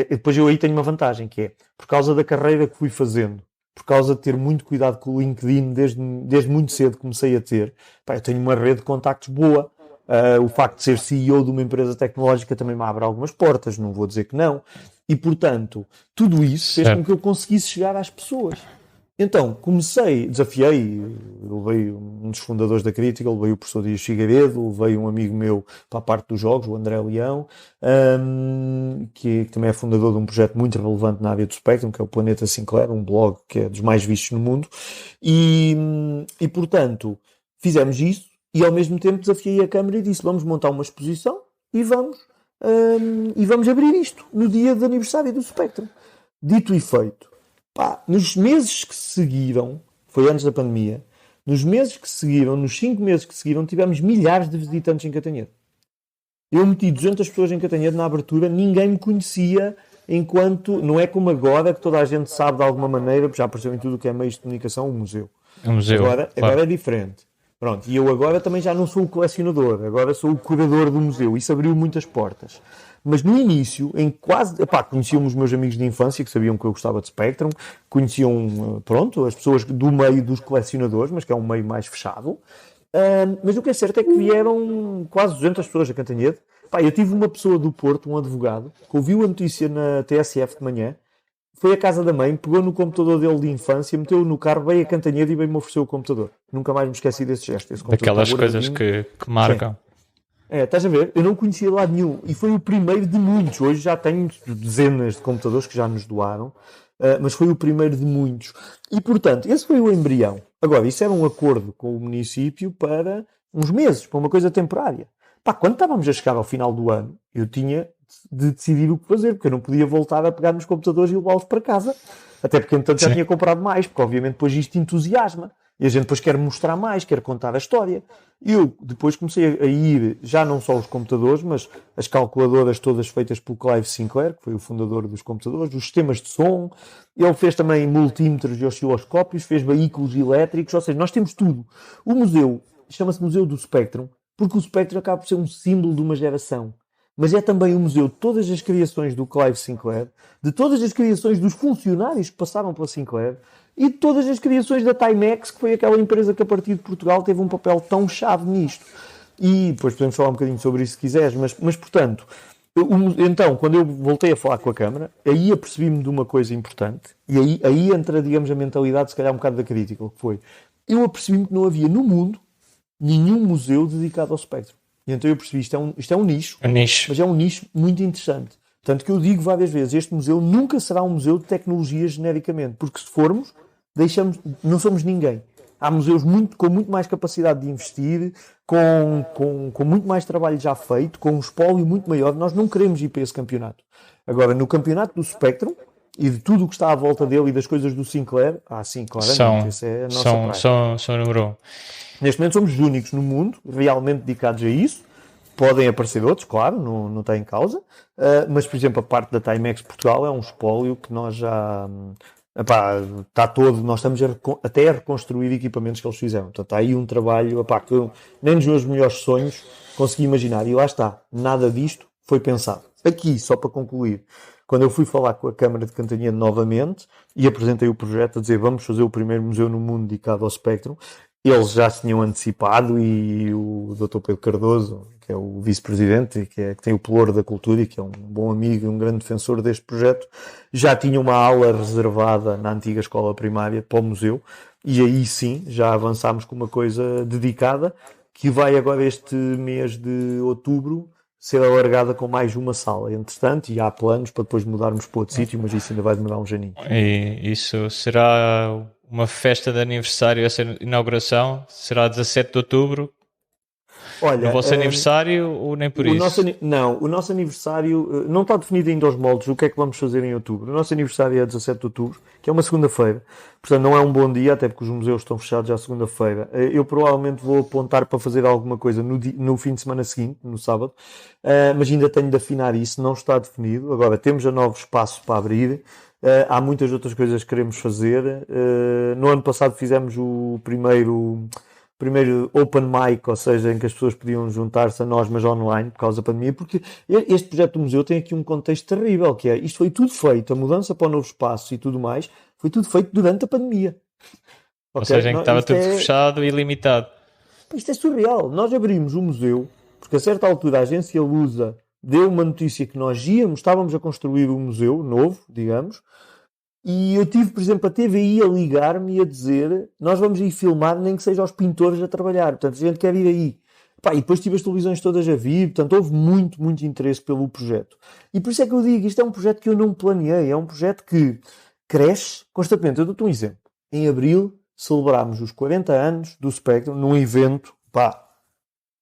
Depois eu aí tenho uma vantagem, que é, por causa da carreira que fui fazendo, por causa de ter muito cuidado com o LinkedIn, desde muito cedo comecei a ter, pá, eu tenho uma rede de contactos boa. O facto de ser CEO de uma empresa tecnológica também me abre algumas portas, não vou dizer que não. E, portanto, tudo isso fez com que eu conseguisse chegar às pessoas. Então, desafiei, levei um dos fundadores da Crítica, levei o professor Dias Figueiredo, levei um amigo meu para a parte dos jogos, o André Leão, que também é fundador de um projeto muito relevante na área do Spectrum, que é o Planeta Sinclair, um blog que é dos mais vistos no mundo, e portanto, fizemos isso, e ao mesmo tempo desafiei a Câmara e disse, vamos montar uma exposição e vamos abrir isto no dia de aniversário do Spectrum. Dito e feito. Pá, nos meses que seguiram, foi antes da pandemia, nos 5 meses que seguiram, tivemos milhares de visitantes em Catanhedo. Eu meti 200 pessoas em Catanhedo na abertura, ninguém me conhecia, enquanto, não é como agora, que toda a gente sabe de alguma maneira, já apareceu em tudo o que é meios de comunicação, o museu. É um museu. Agora Claro. é diferente. Pronto, e eu agora também já não sou o colecionador, agora sou o curador do museu. Isso abriu muitas portas. Mas no início, conheciam os meus amigos de infância, que sabiam que eu gostava de Spectrum, conheciam, pronto, as pessoas do meio dos colecionadores, mas que é um meio mais fechado. Mas o que é certo é que vieram quase 200 pessoas a Cantanhede. Pá, eu tive uma pessoa do Porto, um advogado, que ouviu a notícia na TSF de manhã, foi à casa da mãe, pegou no computador dele de infância, meteu-o no carro, veio a Cantanhede e veio-me oferecer o computador. Nunca mais me esqueci desse gesto. Daquelas coisas que marcam. Sim. Estás a ver? Eu não conhecia lá nenhum. E foi o primeiro de muitos. Hoje já tenho dezenas de computadores que já nos doaram. Mas foi o primeiro de muitos. E, portanto, esse foi o embrião. Agora, isso era um acordo com o município para uns meses, para uma coisa temporária. Pá, quando estávamos a chegar ao final do ano, eu tinha de decidir o que fazer, porque eu não podia voltar a pegar nos computadores e levá-los para casa. Até porque, entretanto, já tinha comprado mais, porque, obviamente, depois isto entusiasma. E a gente depois quer mostrar mais, quer contar a história. Eu depois comecei a ir, já não só os computadores, mas as calculadoras todas feitas pelo Clive Sinclair, que foi o fundador dos computadores, os sistemas de som. Ele fez também multímetros e osciloscópios, fez veículos elétricos, ou seja, nós temos tudo. O museu chama-se Museu do Spectrum, porque o Spectrum acaba por ser um símbolo de uma geração. Mas é também o museu de todas as criações do Clive Sinclair, de todas as criações dos funcionários que passaram pela Sinclair, e de todas as criações da Timex, que foi aquela empresa que a partir de Portugal teve um papel tão chave nisto. E depois podemos falar um bocadinho sobre isso se quiseres, mas portanto, então, quando eu voltei a falar com a Câmara, aí apercebi-me de uma coisa importante, e aí entra, digamos, a mentalidade, se calhar um bocado da crítica, o que foi. Eu apercebi-me que não havia no mundo nenhum museu dedicado ao Spectrum. E então eu percebi, isto é um nicho, mas é um nicho muito interessante. Tanto que eu digo várias vezes, este museu nunca será um museu de tecnologia genericamente, porque se formos, não somos ninguém. Há museus com muito mais capacidade de investir, com muito mais trabalho já feito, com um espólio muito maior. Nós não queremos ir para esse campeonato. Agora, no campeonato do Spectrum, e de tudo o que está à volta dele e das coisas do Sinclair, sim, claramente, essa é a nossa praia. São número 1. Neste momento somos os únicos no mundo realmente dedicados a isso. Podem aparecer outros, claro, não está em causa. Mas, por exemplo, a parte da Timex Portugal é um espólio que nós já... está todo, nós estamos até a reconstruir equipamentos que eles fizeram. Portanto, está aí um trabalho que eu, nem nos meus melhores sonhos consegui imaginar. E lá está, nada disto foi pensado. Aqui, só para concluir, quando eu fui falar com a Câmara de Cantanhede novamente e apresentei o projeto a dizer vamos fazer o primeiro museu no mundo dedicado ao Spectrum, eles já se tinham antecipado e o Dr. Pedro Cardoso, que é o vice-presidente, que tem o pelouro da cultura e que é um bom amigo e um grande defensor deste projeto, já tinha uma aula reservada na antiga escola primária para o museu e aí sim já avançámos com uma coisa dedicada que vai agora este mês de outubro ser alargada com mais uma sala. Entretanto, e há planos para depois mudarmos para outro sítio, mas isso ainda vai demorar uns aninhos. E isso será uma festa de aniversário, essa inauguração será 17 de outubro. Olha, no vosso aniversário ou nem por isso? O nosso aniversário não está definido ainda aos moldes o que é que vamos fazer em outubro. O nosso aniversário é 17 de outubro, que é uma segunda-feira. Portanto, não é um bom dia, até porque os museus estão fechados já segunda-feira. Eu provavelmente vou apontar para fazer alguma coisa no fim de semana seguinte, no sábado, mas ainda tenho de afinar isso, não está definido. Agora, temos já novos espaços para abrir. Há muitas outras coisas que queremos fazer. No ano passado fizemos o primeiro open mic, ou seja, em que as pessoas podiam juntar-se a nós, mas online, por causa da pandemia, porque este projeto do museu tem aqui um contexto terrível, que é, isto foi tudo feito, a mudança para o novo espaço e tudo mais, foi tudo feito durante a pandemia. Ou seja, em que estava tudo fechado e limitado. Isto é surreal. Nós abrimos o museu, porque a certa altura a agência Lusa deu uma notícia que nós estávamos a construir um museu novo, digamos, E eu tive, por exemplo, a TVI a ligar-me e a dizer: nós vamos ir filmar, nem que seja aos pintores a trabalhar. Portanto, a gente quer ir aí. Pá, e depois tive as televisões todas a vir. Portanto, houve muito, muito interesse pelo projeto. E por isso é que eu digo: isto é um projeto que eu não planeei. É um projeto que cresce constantemente. Eu dou-te um exemplo. Em abril, celebrámos os 40 anos do Spectrum num evento, pá,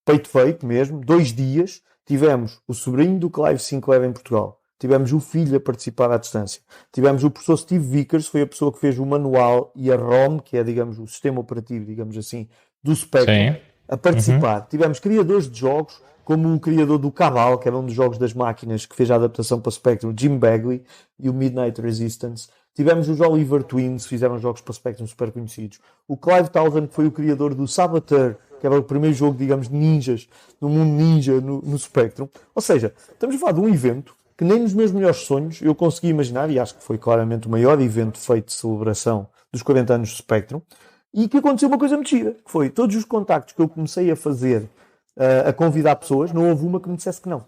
peito feito mesmo, 2 dias. Tivemos o sobrinho do Clive Sinclair em Portugal. Tivemos o filho a participar à distância. Tivemos o professor Steve Vickers, foi a pessoa que fez o manual e a ROM, que é, digamos, o sistema operativo, digamos assim, do Spectrum, a participar. Tivemos criadores de jogos, como o criador do Cabal, que era um dos jogos das máquinas, que fez a adaptação para o Spectrum, Jim Bagley, e o Midnight Resistance. Tivemos os Oliver Twins, fizeram jogos para o Spectrum super conhecidos. O Clive Townsend, que foi o criador do Saboteur, que era o primeiro jogo, digamos, de ninjas, no mundo ninja, no Spectrum. Ou seja, estamos a falar de um evento que nem nos meus melhores sonhos eu consegui imaginar, e acho que foi claramente o maior evento feito de celebração dos 40 anos do Spectrum, e que aconteceu uma coisa muito gira, que foi todos os contactos que eu comecei a fazer, a convidar pessoas, não houve uma que me dissesse que não.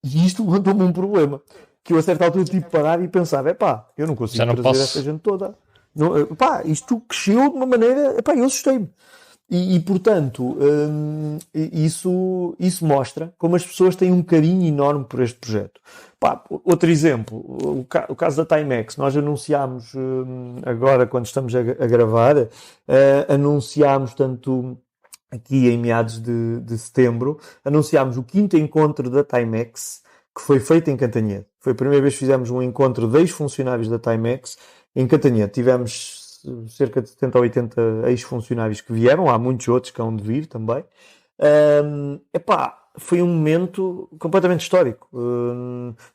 E isto levantou-me um problema, que eu a certa altura tive que parar e pensar, eu não consigo trazer esta gente toda. Não, isto cresceu de uma maneira, eu assustei-me. E portanto, isso mostra como as pessoas têm um carinho enorme por este projeto. Outro exemplo, o caso da Timex. Nós anunciámos, agora quando estamos a gravar, anunciámos tanto aqui em meados de setembro, anunciámos o 5º encontro da Timex, que foi feito em Cantanhede. Foi a primeira vez que fizemos um encontro de ex-funcionários da Timex em Cantanhede. Tivemos cerca de 70 ou 80 ex-funcionários que vieram, há muitos outros que hão de vir também. Foi um momento completamente histórico.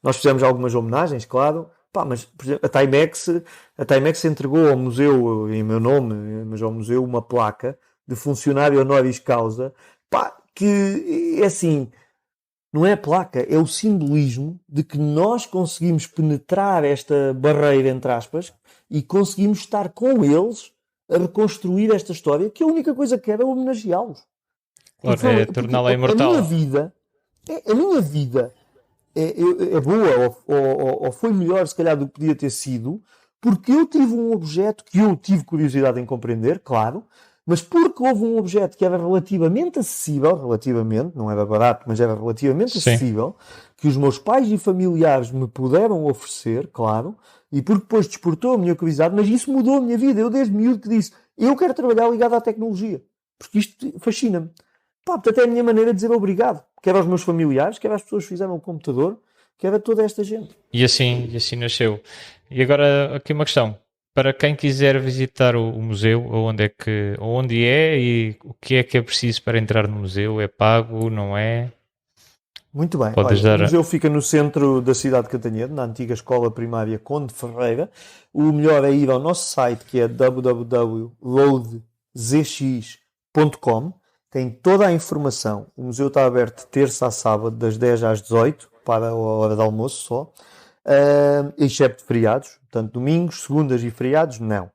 Nós fizemos algumas homenagens, claro, mas por exemplo, a Timex entregou ao museu, em meu nome, mas ao museu, uma placa de funcionário honoris causa, que é assim, não é a placa, é o simbolismo de que nós conseguimos penetrar esta barreira, entre aspas, e conseguimos estar com eles a reconstruir esta história, que a única coisa que era é homenageá-los. Claro, é torná-la imortal. A minha vida é boa, ou foi melhor, se calhar, do que podia ter sido, porque eu tive um objeto que eu tive curiosidade em compreender, claro, mas porque houve um objeto que era relativamente acessível, não era barato, mas era relativamente acessível, que os meus pais e familiares me puderam oferecer, claro, e porque depois despertou a minha curiosidade, mas isso mudou a minha vida. Eu desde miúdo que disse, eu quero trabalhar ligado à tecnologia, porque isto fascina-me. Portanto, é a minha maneira de dizer obrigado, quer aos meus familiares, quer às pessoas que fizeram o computador, quer a toda esta gente. E assim nasceu. E agora, aqui uma questão. Para quem quiser visitar o museu, onde é e o que é preciso para entrar no museu? É pago, não é? Muito bem. Olha, o museu fica no centro da cidade de Cantanhede, na antiga escola primária Conde Ferreira. O melhor é ir ao nosso site, que é www.loadzx.com. Tem toda a informação. O museu está aberto de terça a sábado, das 10 às 18, para a hora de almoço só. Excepto feriados, portanto domingos, segundas e feriados não.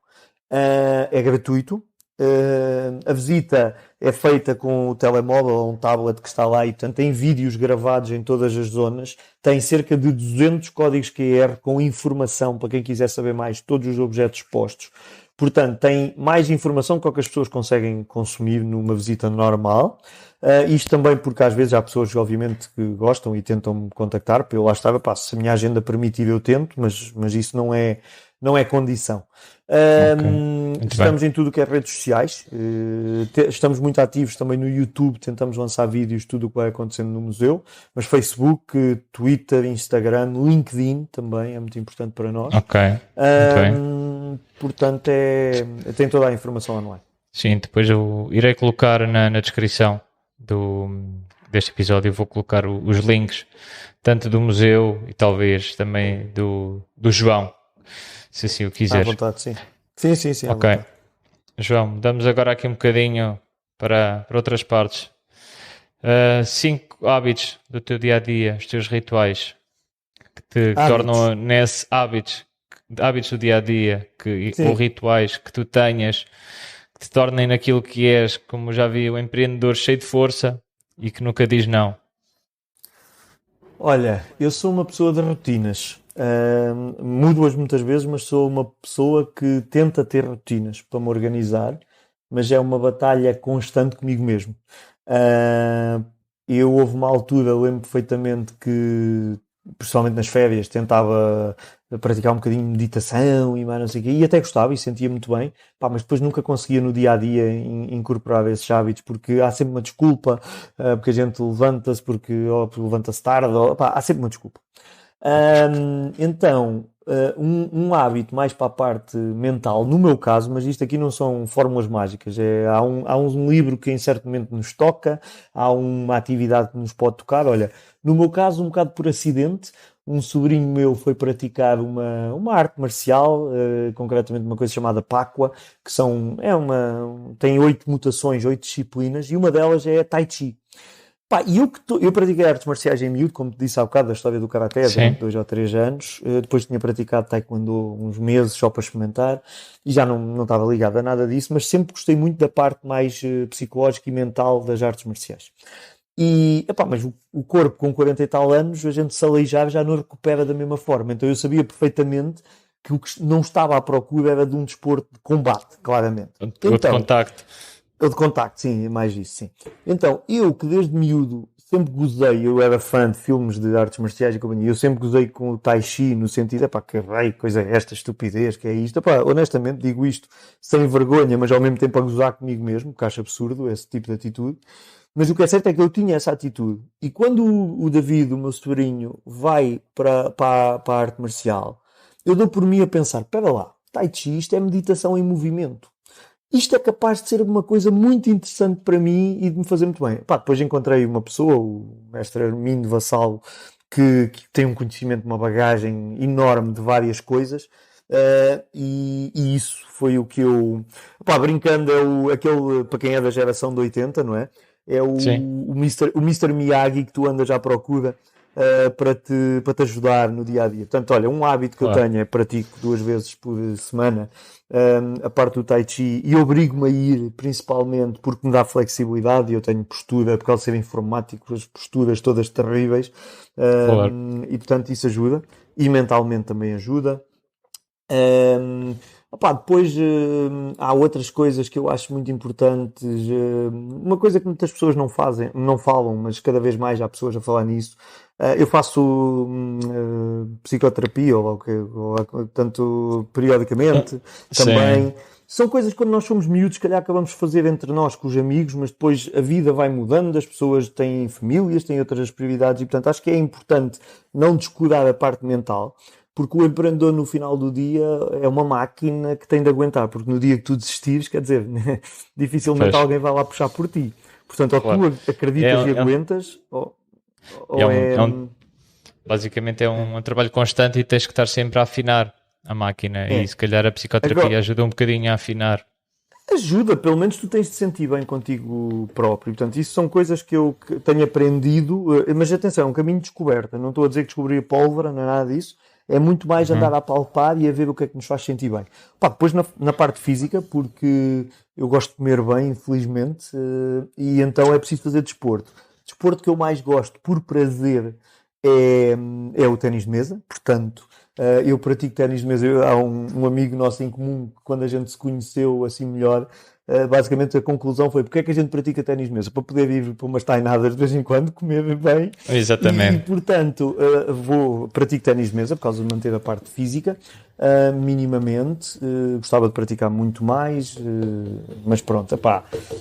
É gratuito. A visita é feita com o telemóvel ou um tablet que está lá e portanto tem vídeos gravados em todas as zonas, tem cerca de 200 códigos QR com informação para quem quiser saber mais, todos os objetos expostos. Portanto, tem mais informação que o que as pessoas conseguem consumir numa visita normal. Isto também porque às vezes há pessoas, obviamente, que gostam e tentam me contactar. Eu lá estava, se a minha agenda permitir eu tento, mas isso não é condição. Estamos em tudo o que é redes sociais. Estamos muito ativos também no YouTube. Tentamos lançar vídeos, tudo o que vai acontecendo no museu. Mas Facebook, Twitter, Instagram, LinkedIn também é muito importante para nós. Portanto, tem toda a informação online. Sim, depois eu irei colocar na descrição deste episódio, eu vou colocar os links, tanto do museu e talvez também do João, se assim o quiseres. À vontade, sim. Sim. Ok. João, damos agora aqui um bocadinho para outras partes. 5 hábitos do teu dia-a-dia, os teus rituais, que te tornam nesse hábitos do dia-a-dia, ou rituais que tu tenhas, que te tornem naquilo que és, como já vi, um empreendedor cheio de força e que nunca diz não. Olha, eu sou uma pessoa de rotinas. Mudo-as muitas vezes, mas sou uma pessoa que tenta ter rotinas para me organizar, mas é uma batalha constante comigo mesmo. Uh, houve uma altura, lembro perfeitamente que, principalmente nas férias, tentava praticar um bocadinho de meditação e mais não sei o quê, e até gostava e sentia muito bem, pá, mas depois nunca conseguia no dia a dia incorporar esses hábitos, porque há sempre uma desculpa, porque a gente levanta-se, porque levanta-se tarde, pá, há sempre uma desculpa. Então, um hábito mais para a parte mental, no meu caso, mas isto aqui não são fórmulas mágicas, há um livro que em certo momento nos toca, há uma atividade que nos pode tocar. Olha, no meu caso, um bocado por acidente, um sobrinho meu foi praticar uma arte marcial, concretamente uma coisa chamada Pacua, que tem 8 mutações, 8 disciplinas, e uma delas é a Tai Chi. Pá, e eu pratiquei artes marciais em miúdo, como te disse há bocado, da história do Karaté, durante 2 ou 3 anos. Depois tinha praticado Taekwondo uns meses só para experimentar, e já não estava ligado a nada disso, mas sempre gostei muito da parte mais psicológica e mental das artes marciais. E, epá, mas o corpo com 40 e tal anos, a gente se aleijar já não recupera da mesma forma. Então eu sabia perfeitamente que o que não estava à procura era de um desporto de combate, claramente. Ou de contacto. Ou de contacto, sim, é mais isso, sim. Então, eu que desde miúdo sempre gozei, eu era fã de filmes de artes marciais e companhia, eu sempre gozei com o Tai Chi, no sentido, epá, que rei, coisa é esta, estupidez, que é isto. Epá, honestamente, digo isto sem vergonha, mas ao mesmo tempo a gozar comigo mesmo, que acho absurdo esse tipo de atitude. Mas o que é certo é que eu tinha essa atitude. E quando o David, o meu sobrinho, vai para a arte marcial, eu dou por mim a pensar, espera lá, Tai Chi, isto é meditação em movimento. Isto é capaz de ser uma coisa muito interessante para mim e de me fazer muito bem. Pá, depois encontrei uma pessoa, o mestre Armindo Vassalo, que tem um conhecimento, uma bagagem enorme de várias coisas, e isso foi o que eu... Pá, brincando, aquele, para quem é da geração de 80, não é? É o Mr. Miyagi que tu andas à procura para te ajudar no dia a dia. Portanto, olha, um hábito que eu tenho é pratico 2 vezes por semana a parte do Tai Chi, e obrigo-me a ir principalmente porque me dá flexibilidade e eu tenho postura, por causa de ser informático, as posturas todas terríveis, e portanto isso ajuda, e mentalmente também ajuda. Depois há outras coisas que eu acho muito importantes. Uma coisa que muitas pessoas não falam, mas cada vez mais há pessoas a falar nisso. Eu faço psicoterapia, tanto periodicamente, também. São coisas que quando nós somos miúdos, se calhar acabamos de fazer entre nós com os amigos, mas depois a vida vai mudando, as pessoas têm famílias, têm outras prioridades, e portanto acho que é importante não descuidar a parte mental. Porque o empreendedor no final do dia é uma máquina que tem de aguentar, porque no dia que tu desistires, quer dizer, dificilmente alguém vai lá puxar por ti. Portanto, ou tu acreditas e aguentas, basicamente é um trabalho constante e tens que estar sempre a afinar a máquina, e se calhar a psicoterapia ajuda um bocadinho a afinar. Ajuda, pelo menos tu tens de sentir bem contigo próprio. Portanto, isso são coisas que eu tenho aprendido, mas atenção, é um caminho de descoberta. Não estou a dizer que descobri a pólvora, não é nada disso. É muito mais andar a palpar e a ver o que é que nos faz sentir bem. Depois na parte física, porque eu gosto de comer bem, infelizmente, e então é preciso fazer desporto. Desporto que eu mais gosto, por prazer, é o ténis de mesa. Portanto, eu pratico ténis de mesa. Há um amigo nosso em comum que, quando a gente se conheceu assim melhor, basicamente a conclusão foi: porque é que a gente pratica ténis de mesa? Para poder ir para umas tainadas de vez em quando, comer bem. Exatamente. E portanto, pratico ténis de mesa por causa de manter a parte física, minimamente. Gostava de praticar muito mais, mas pronto,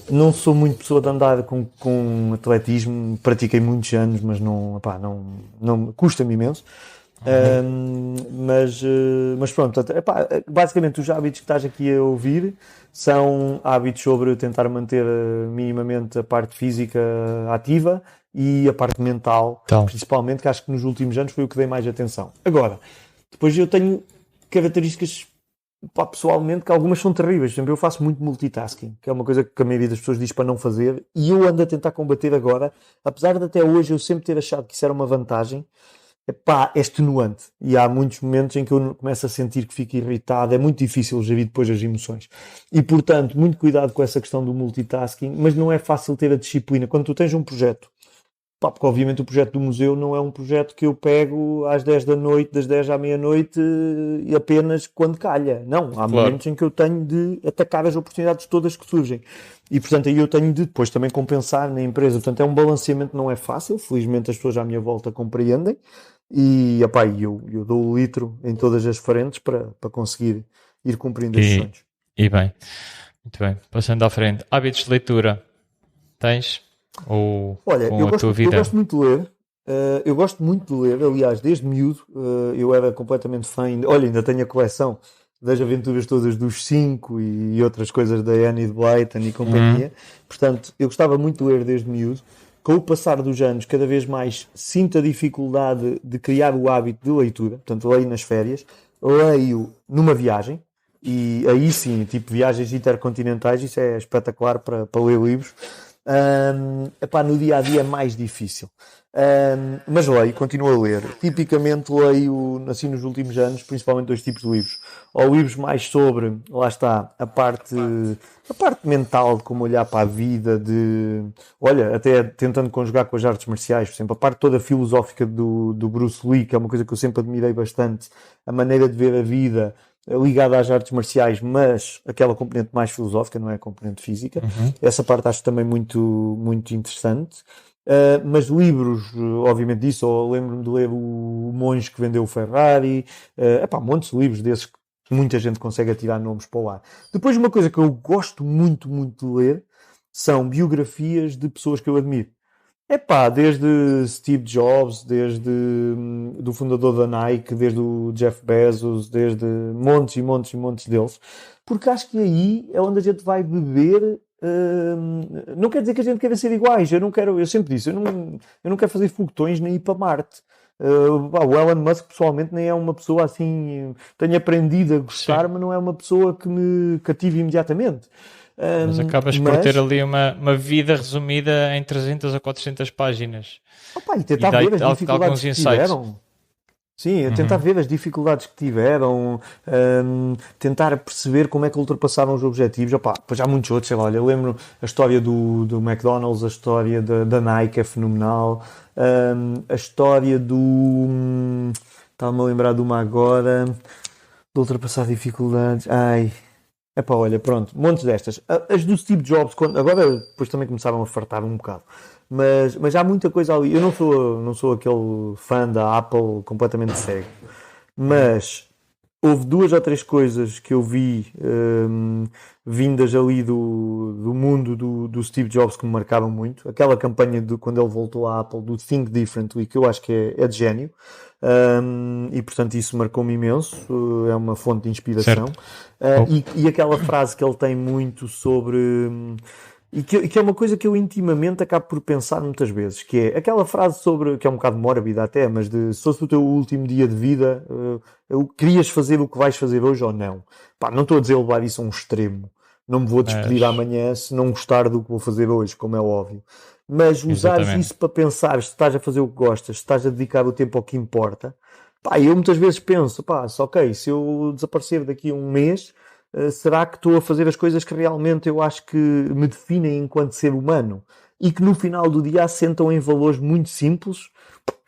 não sou muito pessoa de andar com atletismo. Pratiquei muitos anos, mas não custa-me imenso. Mas pronto, basicamente os hábitos que estás aqui a ouvir são hábitos sobre tentar manter minimamente a parte física ativa e a parte mental, principalmente, que acho que nos últimos anos foi o que dei mais atenção. Agora, depois eu tenho características, pessoalmente, que algumas são terríveis. Por exemplo, eu faço muito multitasking, que é uma coisa que a maioria das pessoas diz para não fazer, e eu ando a tentar combater agora, apesar de até hoje eu sempre ter achado que isso era uma vantagem. É extenuante, e há muitos momentos em que eu começo a sentir que fico irritado. É muito difícil gerir depois as emoções, e portanto muito cuidado com essa questão do multitasking, mas não é fácil ter a disciplina. Quando tu tens um projeto Pá, porque obviamente o projeto do museu não é um projeto que eu pego às 10 da noite, das 10 à meia-noite e apenas quando calha. Não, há Claro. momentos em que eu tenho de atacar as oportunidades todas que surgem. E portanto aí eu tenho de depois também compensar na empresa. Portanto é um balanceamento que não é fácil. Felizmente as pessoas à minha volta compreendem. E epá, eu dou o litro em todas as frentes para conseguir ir cumprindo estes E, sonhos. e bem, muito bem. Passando à frente. Hábitos de leitura. Tens? Ou Olha, com a tua eu vida? gosto muito de ler. Eu gosto muito de ler, aliás, desde miúdo, eu era completamente fã. Olha, ainda tenho a coleção das aventuras todas dos Cinco e outras coisas da Enid Blyton e Uhum. companhia. Portanto, eu gostava muito de ler desde miúdo. Com o passar dos anos, cada vez mais sinto a dificuldade de criar o hábito de leitura. Portanto, leio nas férias, leio numa viagem, e aí sim, tipo viagens intercontinentais, isso é espetacular para ler livros. Epá, no dia a dia é mais difícil. Mas leio, continuo a ler. Tipicamente leio, assim nos últimos anos, principalmente dois tipos de livros. Ou livros mais sobre, lá está, a parte mental, de como olhar para a vida, de, olha, até tentando conjugar com as artes marciais, por exemplo, a parte toda filosófica do Bruce Lee, que é uma coisa que eu sempre admirei bastante, a maneira de ver a vida ligada às artes marciais, mas aquela componente mais filosófica, não é a componente física. Uhum. Essa parte acho também muito, muito interessante. Mas livros, obviamente disso, ou lembro-me de ler o Monge que vendeu o Ferrari, epá, montes de livros desses que muita gente consegue atirar nomes para o ar. Depois, uma coisa que eu gosto muito, muito de ler são biografias de pessoas que eu admiro. Epá, desde Steve Jobs, desde do fundador da Nike, desde o Jeff Bezos, desde montes e montes e montes deles, porque acho que aí é onde a gente vai beber. Não quer dizer que a gente queira ser iguais, eu não quero, eu sempre disse, eu não quero fazer foguetões nem ir para Marte. O Elon Musk pessoalmente nem é uma pessoa assim, tenho aprendido a Sim. gostar, mas não é uma pessoa que me cative imediatamente. Mas acabas por ter Mas ali uma vida resumida em 300 a 400 páginas opa, e e tentar ver dá-te as dificuldades alguns que insights. tiveram. Sim, a tentar Uhum. ver as dificuldades que tiveram, tentar perceber como é que ultrapassaram os objetivos. Opa, pois há muitos outros, sei lá, olha, eu lembro a história do McDonald's, a história da Nike é fenomenal, a história do. Estava-me a lembrar de uma agora, de ultrapassar dificuldades. Ai, epá, olha, pronto, montes destas. As do Steve Jobs, agora depois também começaram a fartar um bocado. Mas há muita coisa ali. Eu não sou aquele fã da Apple completamente cego. Uhum. Mas houve duas ou três coisas que eu vi vindas ali do mundo do Steve Jobs que me marcaram muito. Aquela campanha de quando ele voltou à Apple do Think Differently, que eu acho que é de gênio. E portanto isso marcou-me imenso, é uma fonte de inspiração. Certo. Oh. E aquela frase que ele tem muito sobre. Que é uma coisa que eu intimamente acabo por pensar muitas vezes, que é aquela frase sobre, que é um bocado mórbida até, mas de se fosse o teu último dia de vida, querias fazer o que vais fazer hoje ou não? Pá, não estou a dizer levar isso a um extremo. Não me vou despedir Mas, amanhã se não gostar do que vou fazer hoje, como é óbvio. Mas usares exatamente. isso para pensar se estás a fazer o que gostas, se estás a dedicar o tempo ao que importa. Pá, eu muitas vezes penso, pá, ok, se eu desaparecer daqui a um mês, será que estou a fazer as coisas que realmente eu acho que me definem enquanto ser humano? E que no final do dia assentam em valores muito simples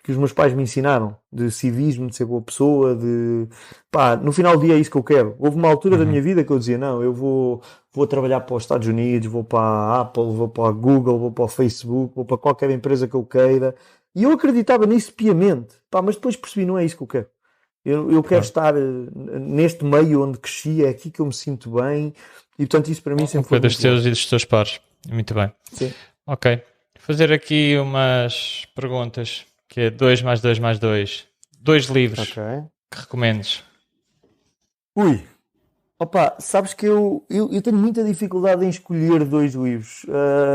que os meus pais me ensinaram, de civismo, de ser boa pessoa, de pá, no final do dia é isso que eu quero. Houve uma altura da Uhum. minha vida que eu dizia, não, vou trabalhar para os Estados Unidos, vou para a Apple, vou para a Google, vou para o Facebook, vou para qualquer empresa que eu queira. E eu acreditava nisso piamente, pá, mas depois percebi, não é isso que eu quero. Eu quero Claro. estar neste meio onde cresci, é aqui que eu me sinto bem, e portanto isso para mim Ao sempre foi pé dos muito bom. teus e dos teus pares. Muito bem. Sim. Ok. Fazer aqui umas perguntas, que é 2 mais 2 mais 2. Dois livros Ok. que recomendes. Ui, opa, sabes que eu tenho muita dificuldade em escolher dois livros,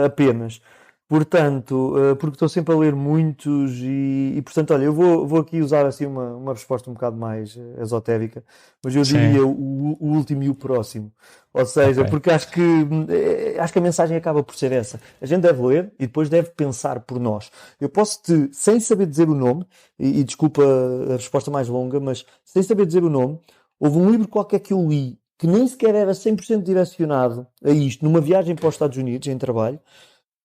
apenas. Portanto, porque estou sempre a ler muitos portanto, olha, vou aqui usar assim uma resposta um bocado mais esotérica, mas eu Sim. diria o último e o próximo. Ou Ok. seja, porque acho que a mensagem acaba por ser essa. A gente deve ler e depois deve pensar por nós. Eu posso-te, sem saber dizer o nome, e desculpa a resposta mais longa, mas sem saber dizer o nome, houve um livro qualquer que eu li que nem sequer era 100% direcionado a isto, numa viagem para os Estados Unidos, em trabalho,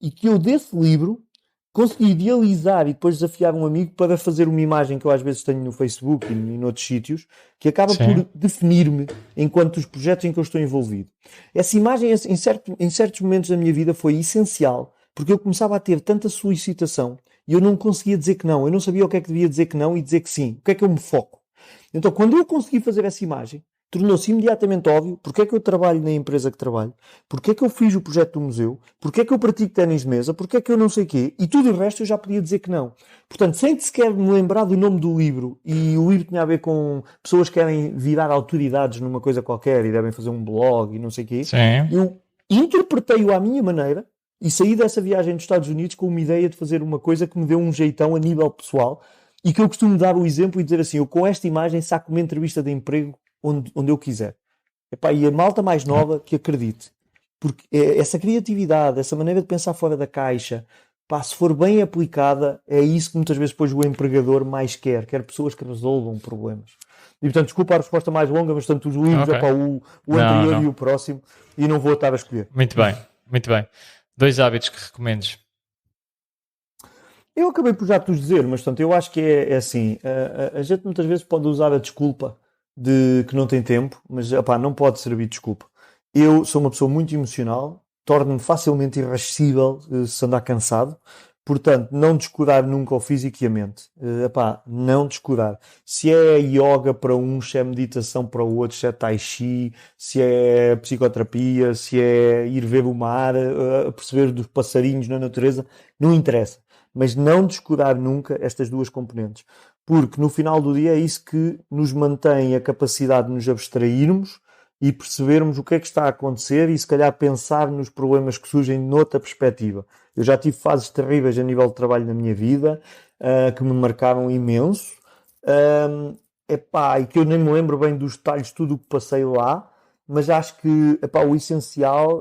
e que eu desse livro consegui idealizar e depois desafiar um amigo para fazer uma imagem que eu às vezes tenho no Facebook e noutros sítios, que acaba Sim. por definir-me enquanto os projetos em que eu estou envolvido. Essa imagem, em certos momentos da minha vida, foi essencial, porque eu começava a ter tanta solicitação e eu não conseguia dizer que não. Eu não sabia o que é que devia dizer que não e dizer que sim. O que é que eu me foco? Então, quando eu consegui fazer essa imagem, tornou-se imediatamente óbvio porque é que eu trabalho na empresa que trabalho, porque é que eu fiz o projeto do museu, porque é que eu pratico ténis de mesa, porque é que eu não sei o quê, e tudo o resto eu já podia dizer que não. Portanto, sem sequer me lembrar do nome do livro, e o livro tinha a ver com pessoas que querem virar autoridades numa coisa qualquer e devem fazer um blog e não sei o quê, Sim. eu interpretei-o à minha maneira e saí dessa viagem dos Estados Unidos com uma ideia de fazer uma coisa que me deu um jeitão a nível pessoal e que eu costumo dar o exemplo e dizer assim, eu com esta imagem saco uma entrevista de emprego onde eu quiser. Epá, e a malta mais nova que acredite. Porque essa criatividade, essa maneira de pensar fora da caixa, pá, se for bem aplicada, é isso que muitas vezes depois o empregador mais quer. Quer pessoas que resolvam problemas. E portanto, desculpa a resposta mais longa, mas tanto os livros, Ok. epá, o Não, anterior não. e o próximo, e não vou estar a escolher. Muito bem, muito bem. 2 hábitos que recomendes. Eu acabei por já te os dizer, mas portanto, eu acho que é assim, a gente muitas vezes pode usar a desculpa de que não tem tempo, mas opá, não pode servir de desculpa. Eu sou uma pessoa muito emocional, torno-me facilmente irascível se andar cansado, portanto, não descurar nunca o físico e a mente. Epá, não descurar. Se é yoga para um, se é meditação para o outro, se é tai chi, se é psicoterapia, se é ir ver o mar, perceber dos passarinhos na natureza, não interessa, mas não descurar nunca estas duas componentes, porque no final do dia é isso que nos mantém a capacidade de nos abstrairmos e percebermos o que é que está a acontecer e se calhar pensar nos problemas que surgem noutra perspectiva. Eu já tive fases terríveis a nível de trabalho na minha vida, que me marcaram imenso, epá, e que eu nem me lembro bem dos detalhes de tudo o que passei lá, mas acho que epá, o essencial,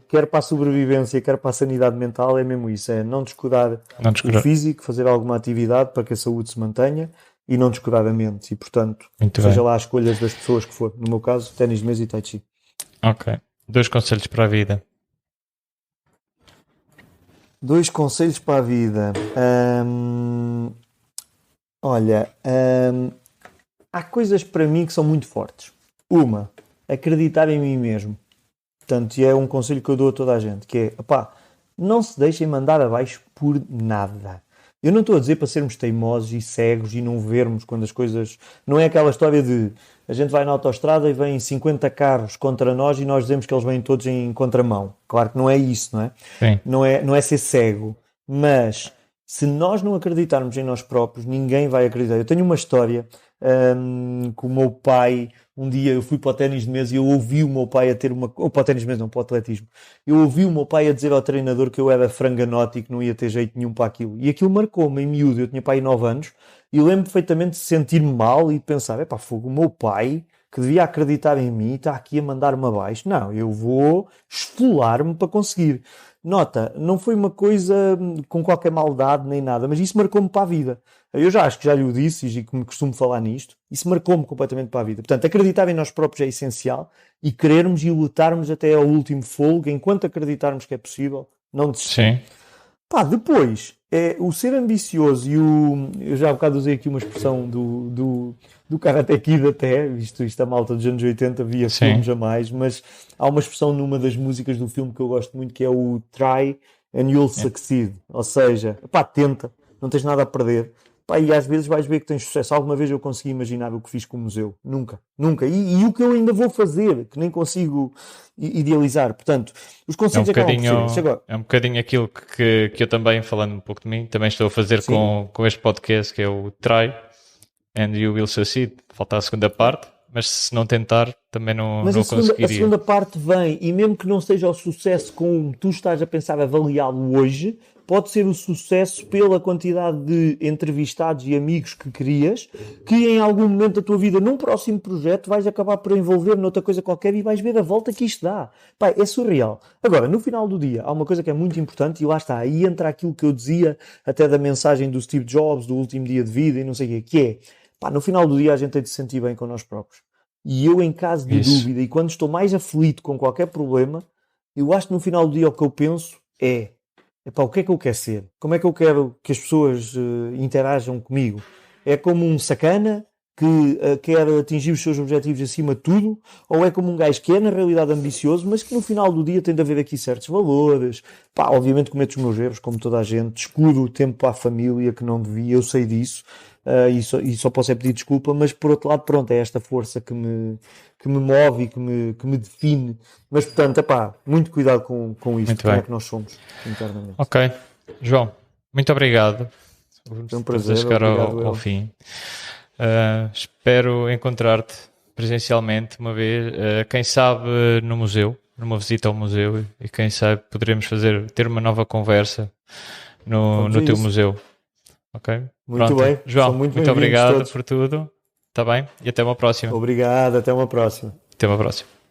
quer para a sobrevivência, quer para a sanidade mental, é mesmo isso: é não descuidar Não o descurar. físico, fazer alguma atividade para que a saúde se mantenha e não descuidar a mente. E, portanto, Muito seja bem. lá as escolhas das pessoas que for. No meu caso, ténis de mesa e tai chi. Ok. 2 conselhos para a vida. Dois conselhos para a vida. Olha, há coisas para mim que são muito fortes. Uma, acreditar em mim mesmo. Portanto, e é um conselho que eu dou a toda a gente, que é, opá, não se deixem mandar abaixo por nada. Eu não estou a dizer para sermos teimosos e cegos e não vermos quando as coisas... Não é aquela história de a gente vai na autoestrada e vem 50 carros contra nós e nós dizemos que eles vêm todos em contramão. Claro que não é isso, não é? Sim. Não é ser cego. Mas se nós não acreditarmos em nós próprios, ninguém vai acreditar. Eu tenho uma história com o meu pai. Um dia eu fui para o ténis de mesa e eu ouvi o meu pai a ter uma... Ou para o ténis de mesa, não, para o atletismo. Eu ouvi o meu pai a dizer ao treinador que eu era franganote e que não ia ter jeito nenhum para aquilo. E aquilo marcou-me em miúdo. Eu tinha pai 9 anos e eu lembro perfeitamente de sentir-me mal e de pensar, epá, fogo, o meu pai, que devia acreditar em mim, está aqui a mandar-me abaixo. Não, eu vou esfolar-me para conseguir. Nota, não foi uma coisa com qualquer maldade nem nada, mas isso marcou-me para a vida. Eu já acho que já lhe o disse e que me costumo falar nisto. Isso marcou-me completamente para a vida. Portanto, acreditar em nós próprios é essencial e querermos e lutarmos até ao último fôlego, enquanto acreditarmos que é possível, não desistir. Sim. Pá, depois, o ser ambicioso e o... Eu já há bocado usei aqui uma expressão do Karate Kid até, isto a malta dos anos 80 via Sim. filmes a mais, mas há uma expressão numa das músicas do filme que eu gosto muito, que é o try and you'll succeed. Ou seja, pá, tenta, não tens nada a perder. Pá, e às vezes vais ver que tens sucesso. Alguma vez eu consegui imaginar o que fiz com o museu? Nunca, nunca. E o que eu ainda vou fazer, que nem consigo idealizar. Portanto, os conselhos acabam por ser esses. Agora, É um bocadinho aquilo que eu também, falando um pouco de mim, também estou a fazer sim. com este podcast, que é o Try and You Will Succeed. Falta a segunda parte, mas se não tentar, também não Mas a conseguiria. segunda parte vem, e mesmo que não seja o sucesso como tu estás a pensar avaliá-lo hoje, pode ser o sucesso pela quantidade de entrevistados e amigos que crias, que em algum momento da tua vida, num próximo projeto, vais acabar por envolver noutra coisa qualquer e vais ver a volta que isto dá. Pá, é surreal. Agora, no final do dia, há uma coisa que é muito importante e lá está, aí entra aquilo que eu dizia até da mensagem do Steve Jobs, do último dia de vida e não sei o quê, que é, pá, no final do dia a gente tem de se sentir bem com nós próprios. E eu, em caso de Isso. dúvida e quando estou mais aflito com qualquer problema, eu acho que no final do dia o que eu penso é epá, o que é que eu quero ser? Como é que eu quero que as pessoas interajam comigo? É como um sacana que quer atingir os seus objetivos acima de tudo, ou é como um gajo que é na realidade ambicioso, mas que no final do dia tem de haver aqui certos valores. Pá, obviamente cometo os meus erros, como toda a gente, descuido o tempo para a família que não devia, eu sei disso, e só posso é pedir desculpa, mas por outro lado, pronto, é esta força que me move e que me define. Mas portanto, epá, muito cuidado com isto, Muito quem é bem. que nós somos internamente. Ok. João, muito obrigado. Foi um Estamos a prazer, chegar obrigado ao eu. fim. Espero encontrar-te presencialmente uma vez, quem sabe no museu, numa visita ao museu, e quem sabe poderemos ter uma nova conversa Vamos a no teu isso. museu. Ok? Muito Pronto. bem, são João, muito muito bem-vindos obrigado todos. por tudo. Está bem? E até uma próxima. Obrigado, até uma próxima. Até uma próxima.